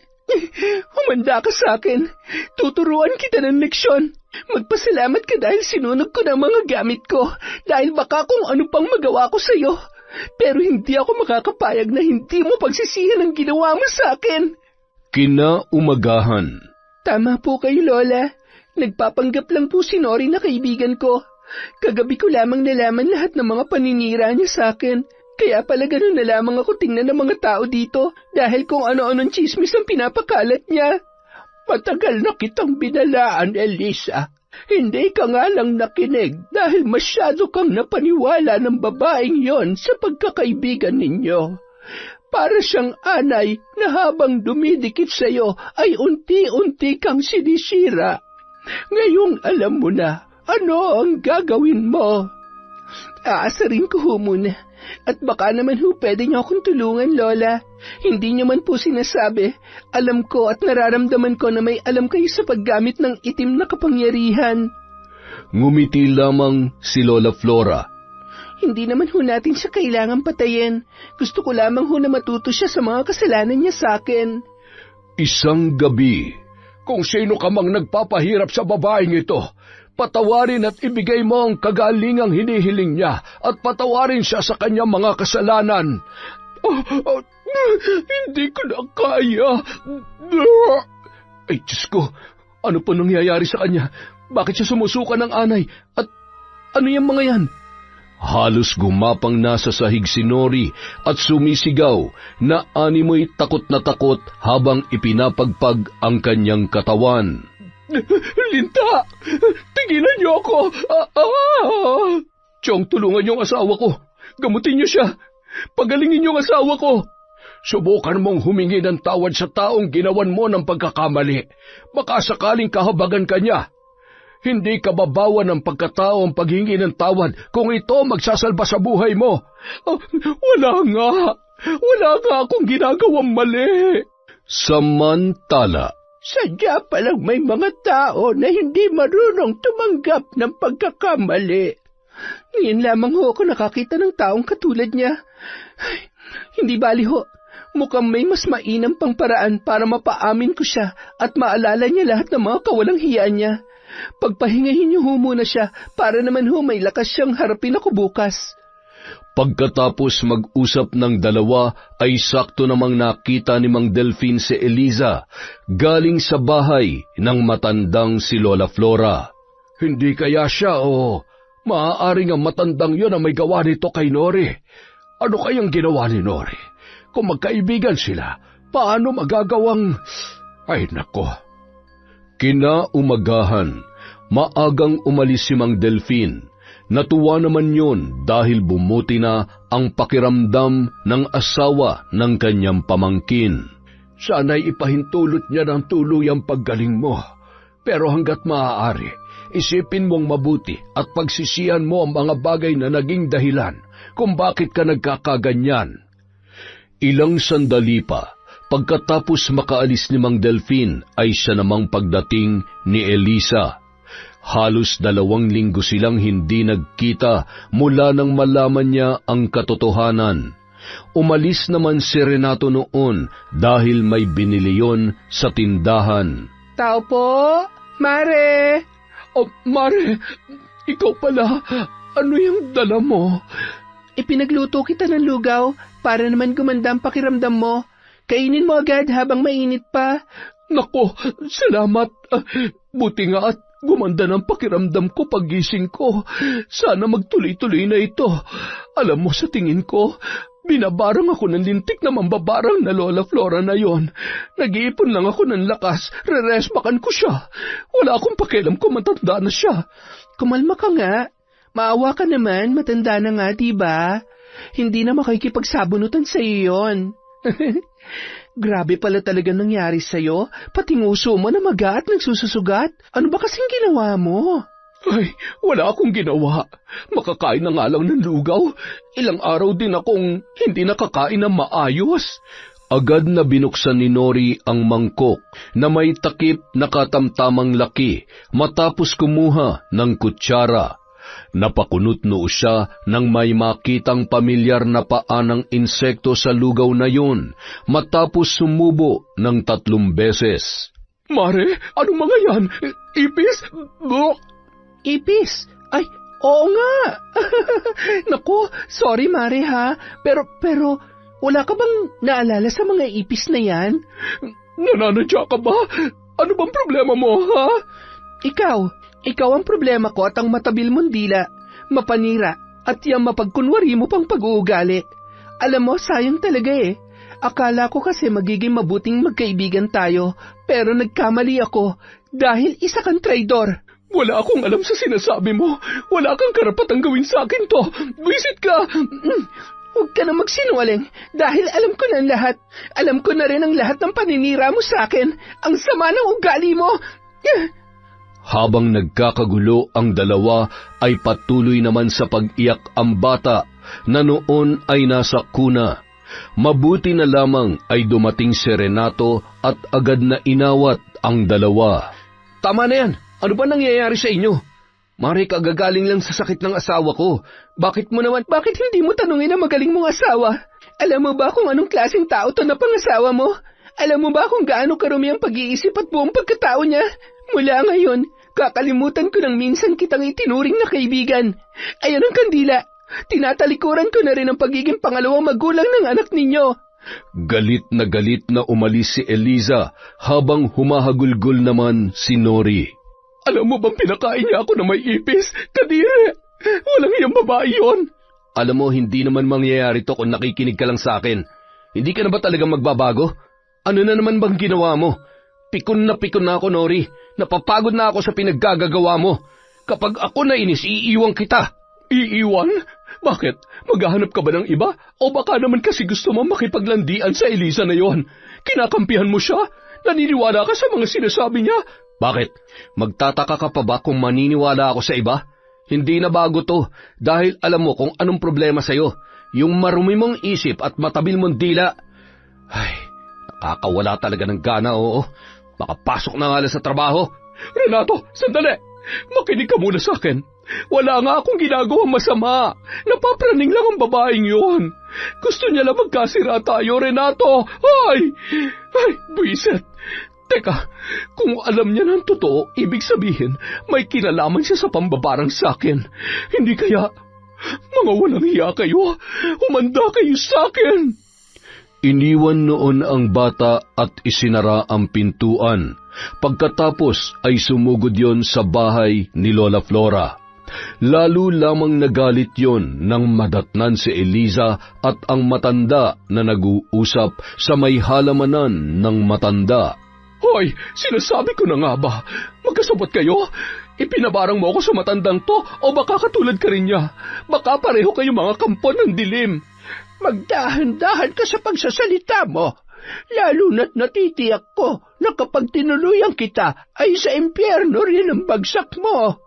Humanda ka sa akin. Tuturuan kita ng leksyon. Magpasalamat ka dahil sinunog ko ng mga gamit ko. Dahil baka kung ano pang magawa ko sa'yo. Pero hindi ako makakapayag na hindi mo pagsisihan ang ginawa mo sa akin. Kinaumagahan. Tama po kayo, Lola. Nagpapanggap lang po si Nori na kaibigan ko. Kagabi ko lamang nalaman lahat ng mga paninira niya sa akin. Kaya pala ganun na lamang ako tingnan ng mga tao dito dahil kung ano-anong chismis ang pinapakalat niya. Matagal na kitang binalaan, Elisa. Hindi ka nga lang nakinig dahil masyado kang napaniwala ng babaeng yon sa pagkakaibigan ninyo. Para siyang anay na habang dumidikit sa iyo ay unti-unti kang sinisira. Ngayong alam mo na ano ang gagawin mo. Aasarin ko ho muna. At baka naman ho pwede niyo akong tulungan, Lola. Hindi niyo man po sinasabi. Alam ko at nararamdaman ko na may alam kayo sa paggamit ng itim na kapangyarihan. Ngumiti lamang si Lola Flora. Hindi naman ho natin siya kailangang patayin. Gusto ko lamang ho na matuto siya sa mga kasalanan niya sa akin. Isang gabi, kung sino ka mang nagpapahirap sa babaeng ito, patawarin at ibigay mo ang kagalingang hinihiling niya at patawarin siya sa kanyang mga kasalanan. Hindi ko na kaya. Ay, Diyos ko, ano po nangyayari sa kanya? Bakit siya sumusuka ng anay? At ano yung mga yan? Halos gumapang nasa sahig si Nori at sumisigaw na animoy takot na takot habang ipinapagpag ang kanyang katawan. Linta! Tigilan niyo ako! Chong, tulungan niyo ang asawa ko. Gamutin niyo siya. Pagalingin niyo ang asawa ko. Subukan mong humingi ng tawad sa taong ginawan mo ng pagkakamali. Baka sakaling kahabagan ka niya. Hindi ka babawan ng pagkatao ang paghingi ng tawad kung ito magsasalba sa buhay mo. Wala nga. Wala nga akong ginagawang mali. Samantala, sadya palang may mga tao na hindi marunong tumanggap ng pagkakamali. Ngayon lamang ho ako nakakita ng taong katulad niya. Ay, hindi bali ho. Mukhang may mas mainam pang paraan para mapaamin ko siya at maalala niya lahat ng mga kawalang hiya niya. Pagpahingahin niyo ho muna siya para naman ho may lakas siyang harapin ako bukas. Pagkatapos mag-usap ng dalawa ay sakto namang nakita ni Mang Delfin si Eliza galing sa bahay ng matandang si Lola Flora. Hindi kaya siya o maaaring ang matandang yon ang may gawa nito kay Nori. Ano kayang ginawa ni Nori? Kung magkaibigan sila, paano magagawang... Ay nako. Kinaumagahan, maagang umalis si Mang Delfin. Natuwa naman yon dahil bumuti na ang pakiramdam ng asawa ng kanyang pamangkin. Sana'y ipahintulot niya ng tuluyang paggaling mo. Pero hanggat maaari, isipin mong mabuti at pagsisihan mo ang mga bagay na naging dahilan kung bakit ka nagkakaganyan. Ilang sandali pa, pagkatapos makaalis ni Mang Delfin ay siya namang pagdating ni Eliza. Halos 2 linggo silang hindi nagkita mula nang malaman niya ang katotohanan. Umalis naman si Renato noon dahil may binili yon sa tindahan. Tao po, Mare. Oh, Mare, ikaw pala. Ano yung dala mo? Ipinagluto kita ng lugaw para naman gumanda ang pakiramdam mo. Kainin mo agad habang mainit pa. Nako, salamat. Buti nga at gumanda ng pakiramdam ko paggising ko. Sana magtuloy-tuloy na ito. Alam mo, sa tingin ko, binabarang ako ng lintik na mambabarang na Lola Flora na yon. Nag-iipon lang ako ng lakas, rerespakan ko siya. Wala akong pakialam kung matanda na siya. Kumalma ka nga. Maawa ka naman, matanda na nga, diba? Hindi na makikipagsabunutan sa iyo yon. Grabe pala talaga nangyari sa'yo, pati nguso mo na maga at nagsususugat. Ano ba kasing ginawa mo? Ay, wala akong ginawa. Makakain na nga lang ng lugaw. Ilang araw din akong hindi nakakain ng maayos. Agad na binuksan ni Nori ang mangkok na may takip na katamtamang laki matapos kumuha ng kutsara. Napakunot noo siya nang may makitang pamilyar na paa ng insekto sa lugaw na yun matapos sumubo ng 3 beses. Mare, ano mga yan? Ipis? Ipis? Ay, oo nga. Naku, sorry Mare ha, pero wala ka bang naalala sa mga ipis na yan? Nananadya ka ba? Ano bang problema mo, ha? Ikaw ang problema ko at ang matabil mong dila, mapanira, at yung mapagkunwari mo pang pag-uugali. Alam mo, sayang talaga eh. Akala ko kasi magiging mabuting magkaibigan tayo, pero nagkamali ako dahil isa kang traidor. Wala akong alam sa sinasabi mo. Wala kang karapatang gawin sa akin to. Visit ka! Huwag ka na magsinungaling dahil alam ko na ang lahat. Alam ko na rin ang lahat ng paninira mo sa akin. Ang sama ng ugali mo. Habang nagkakagulo ang dalawa ay patuloy naman sa pag-iyak ang bata na noon ay nasa kuna. Mabuti na lamang ay dumating si Renato at agad na inawat ang dalawa. Tama na yan. Ano ba nangyayari sa inyo? Mari, kagagaling lang sa sakit ng asawa ko. Bakit hindi mo tanungin ang magaling mong asawa? Alam mo ba kung anong klaseng tao to na pangasawa mo? Alam mo ba kung gaano karumi ang pag-iisip at buong pagkatao niya? Mula ngayon, kakalimutan ko nang minsan kitang itinuring na kaibigan. Ayan ang kandila. Tinatalikuran ko na rin ang pagiging pangalawang magulang ng anak ninyo. Galit na umalis si Eliza habang humahagulgol naman si Nori. Alam mo bang pinakain niya ako na may ipis? Kadire! Walang iyang babae yon. Alam mo, hindi naman mangyayari to kung nakikinig ka lang sa akin. Hindi ka na ba talagang magbabago? Ano na naman bang ginawa mo? Pikon na ako, Nori. Napapagod na ako sa pinaggagawa mo. Kapag ako nainis, iiwan kita. Iiwan? Bakit? Maghahanap ka ba ng iba? O baka naman kasi gusto mo makipaglandian sa Eliza na yon? Kinakampihan mo siya? Naniniwala ka sa mga sinasabi niya? Bakit? Magtataka ka pa ba kung maniniwala ako sa iba? Hindi na bago to, dahil alam mo kung anong problema sa'yo. Yung marumi mong isip at matabil mong dila. Ay, nakakawala talaga ng gana, oo. Makapasok na nga lang sa trabaho. Renato, sandali! Makinig ka muna sa akin. Wala nga akong ginagawang masama. Napapraning lang ang babaeng yun. Gusto niya lang magkasira tayo, Renato. Ay, buisit. Teka, kung alam niya ng totoo, ibig sabihin, may kinalaman siya sa pambabarang sa akin. Hindi kaya, mga walang hiya kayo, humanda kayo sa akin. Iniwan noon ang bata at isinara ang pintuan. Pagkatapos ay sumugod yon sa bahay ni Lola Flora. Lalo lamang nagalit yon nang madatnan si Eliza at ang matanda na nag-uusap sa may halamanan ng matanda. Hoy, sinasabi ko na nga ba, magkasabot kayo? Ipinabarang mo ako sa matandang to o baka katulad ka rin niya? Baka pareho kayo mga kampon ng dilim. Magdahan-dahan ka sa pagsasalita mo. Lalo na't natitiyak ko na kapag tinuluyan kita ay sa impyerno rin ang bagsak mo.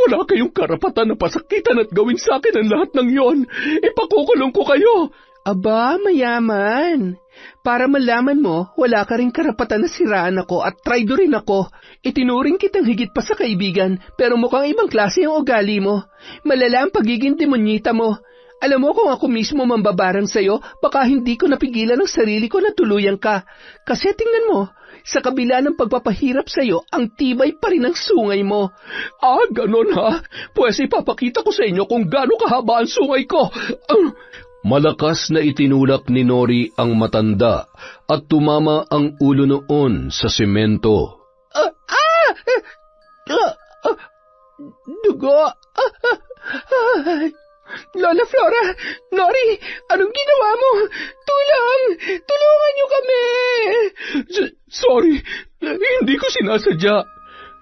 Wala kayong karapatan na pasakitan at gawin sa akin ang lahat ng yon. Ipakukulong ko kayo. Aba, mayaman. Para malaman mo, wala ka rin karapatan na siraan ako at traidorin ako. Itinuring kitang higit pa sa kaibigan, pero mukhang ibang klase ang ugali mo. Malala ang pagiging demonyita mo. Alam mo kung ako mismo mambabarang sa'yo, baka hindi ko napigilan ang sarili ko na tuluyan ka. Kasi tingnan mo, sa kabila ng pagpapahirap sa'yo, ang tibay pa rin ang sungay mo. Ah, ganon ha? Pues ipapakita ko sa inyo kung gaano kahaba ang sungay ko. Malakas na itinulak ni Nori ang matanda at tumama ang ulo noon sa semento. Dugo! Lola Flora! Nori! Anong ginawa mo? Tulong! Tulungan niyo kami! Sorry, hindi ko sinasadya.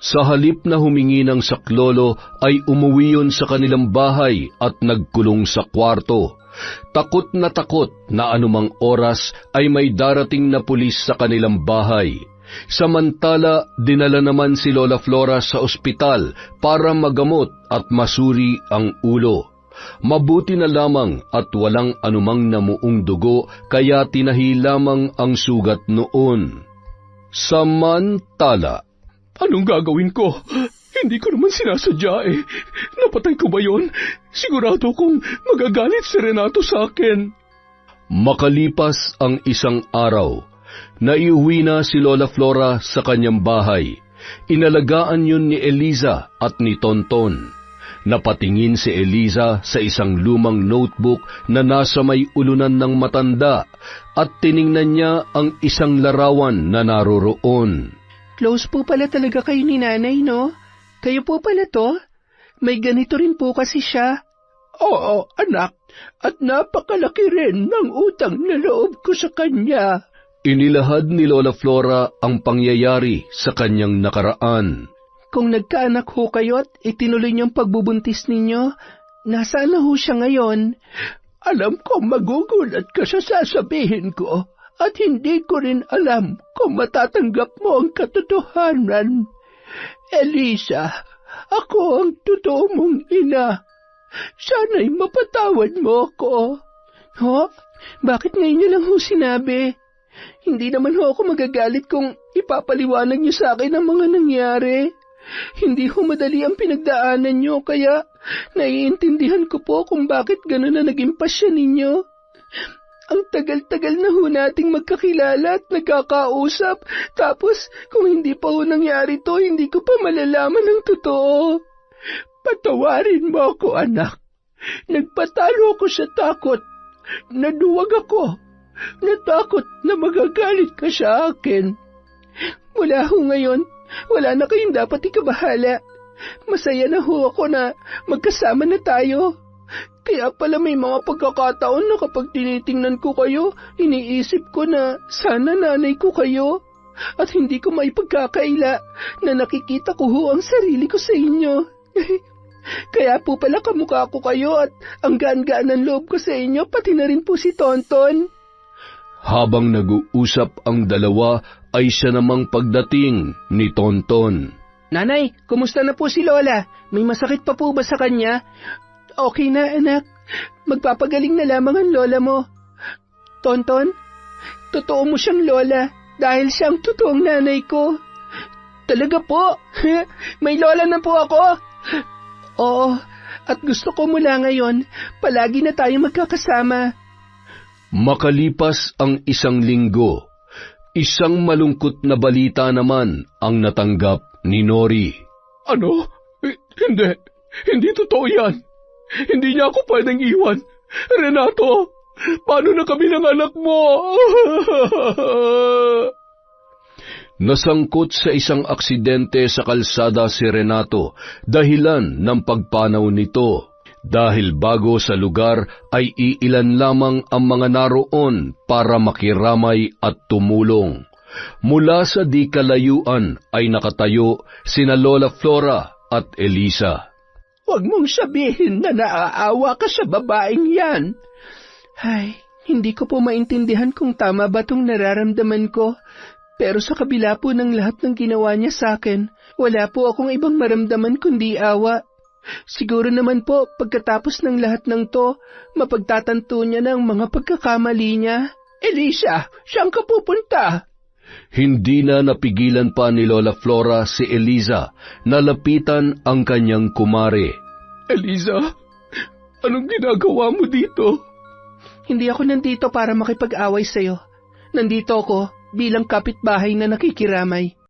Sa halip na humingi ng saklolo ay umuwi yun sa kanilang bahay at nagkulong sa kwarto. Takot na anumang oras ay may darating na pulis sa kanilang bahay. Samantala, dinala naman si Lola Flora sa ospital para magamot at masuri ang ulo. Mabuti na lamang at walang anumang namuong dugo kaya tinahi lamang ang sugat noon. Samantala, anong gagawin ko? Hindi ko naman sinasadya eh. Napatay ko ba yon? Sigurado kong magagalit si Renato sa akin. Makalipas ang isang araw, naiuwi na si Lola Flora sa kanyang bahay. Inalagaan yun ni Eliza at ni Tonton. Napatingin si Eliza sa isang lumang notebook na nasa may ulunan ng matanda at tiningnan niya ang isang larawan na naroroon. Close po pala talaga kayo ni nanay, no? Kayo po pala to? May ganito rin po kasi siya. Oo, anak. At napakalaki rin ng utang na loob ko sa kanya. Inilahad ni Lola Flora ang pangyayari sa kanyang nakaraan. Kung nagkaanak ho kayo at itinuloy niyong pagbubuntis ninyo, nasaan na ho siya ngayon? Alam ko magugulat ka sa sasabihin ko at hindi ko rin alam kung matatanggap mo ang katotohanan. Elisa, ako ang totoo mong ina. Sana'y mapatawad mo ako. Ho? Bakit ngayon niyo lang ho sinabi? Hindi naman ho ako magagalit kung ipapaliwanag niyo sa akin ang mga nangyari. Hindi ho madali ang pinagdaanan niyo, kaya naiintindihan ko po kung bakit gano'n na naging pasya ninyo. Ang tagal-tagal na ho nating magkakilala at nagkakausap, tapos kung hindi pa ho nangyari to, hindi ko pa malalaman ang totoo. Patawarin mo ako, anak. Nagpatalo ako sa takot. Naduwag ako. Natakot na magagalit ka sa akin. Mula ho ngayon, wala na kayong dapat ikabahala. Masaya na ho ako na magkasama na tayo. Kaya pala may mga pagkakataon na kapag tinitingnan ko kayo, iniisip ko na sana nanay ko kayo. At hindi ko maipagkakaila na nakikita ko ho ang sarili ko sa inyo. Kaya po pala kamukha ko kayo at ang gaan-gaan ng loob ko sa inyo, pati na rin po si Tonton. Habang nag-uusap ang dalawa ay siya namang pagdating ni Tonton. Nanay, kumusta na po si Lola? May masakit pa po ba sa kanya? Okay na, anak. Magpapagaling na lamang ang lola mo. Tonton, totoo mo siyang lola dahil siya ang totoong nanay ko. Talaga po? May lola na po ako? Oo, at gusto ko mula ngayon, palagi na tayo magkakasama. Makalipas ang isang linggo, isang malungkot na balita naman ang natanggap ni Nori. Ano? Hindi totoo yan. Hindi niya ako pwedeng iwan. Renato, paano na kami ng anak mo? Nasangkot sa isang aksidente sa kalsada si Renato dahilan ng pagpanaw nito. Dahil bago sa lugar ay iilan lamang ang mga naroon para makiramay at tumulong. Mula sa di kalayuan ay nakatayo sina Lola Flora at Eliza. Huwag mong sabihin na naaawa ka sa babaeng yan. Ay, hindi ko po maintindihan kung tama ba itong nararamdaman ko. Pero sa kabila po ng lahat ng ginawa niya sa akin, wala po akong ibang maramdaman kundi awa. Siguro naman po, pagkatapos ng lahat ng to, mapagtatanto niya ng mga pagkakamali niya. Elisa, saan ka pupunta? Hindi na napigilan pa ni Lola Flora si Eliza na lapitan ang kanyang kumare. Eliza, Anong ginagawa mo dito? Hindi ako nandito para makipag-away sa'yo. Nandito ako bilang kapitbahay na nakikiramay.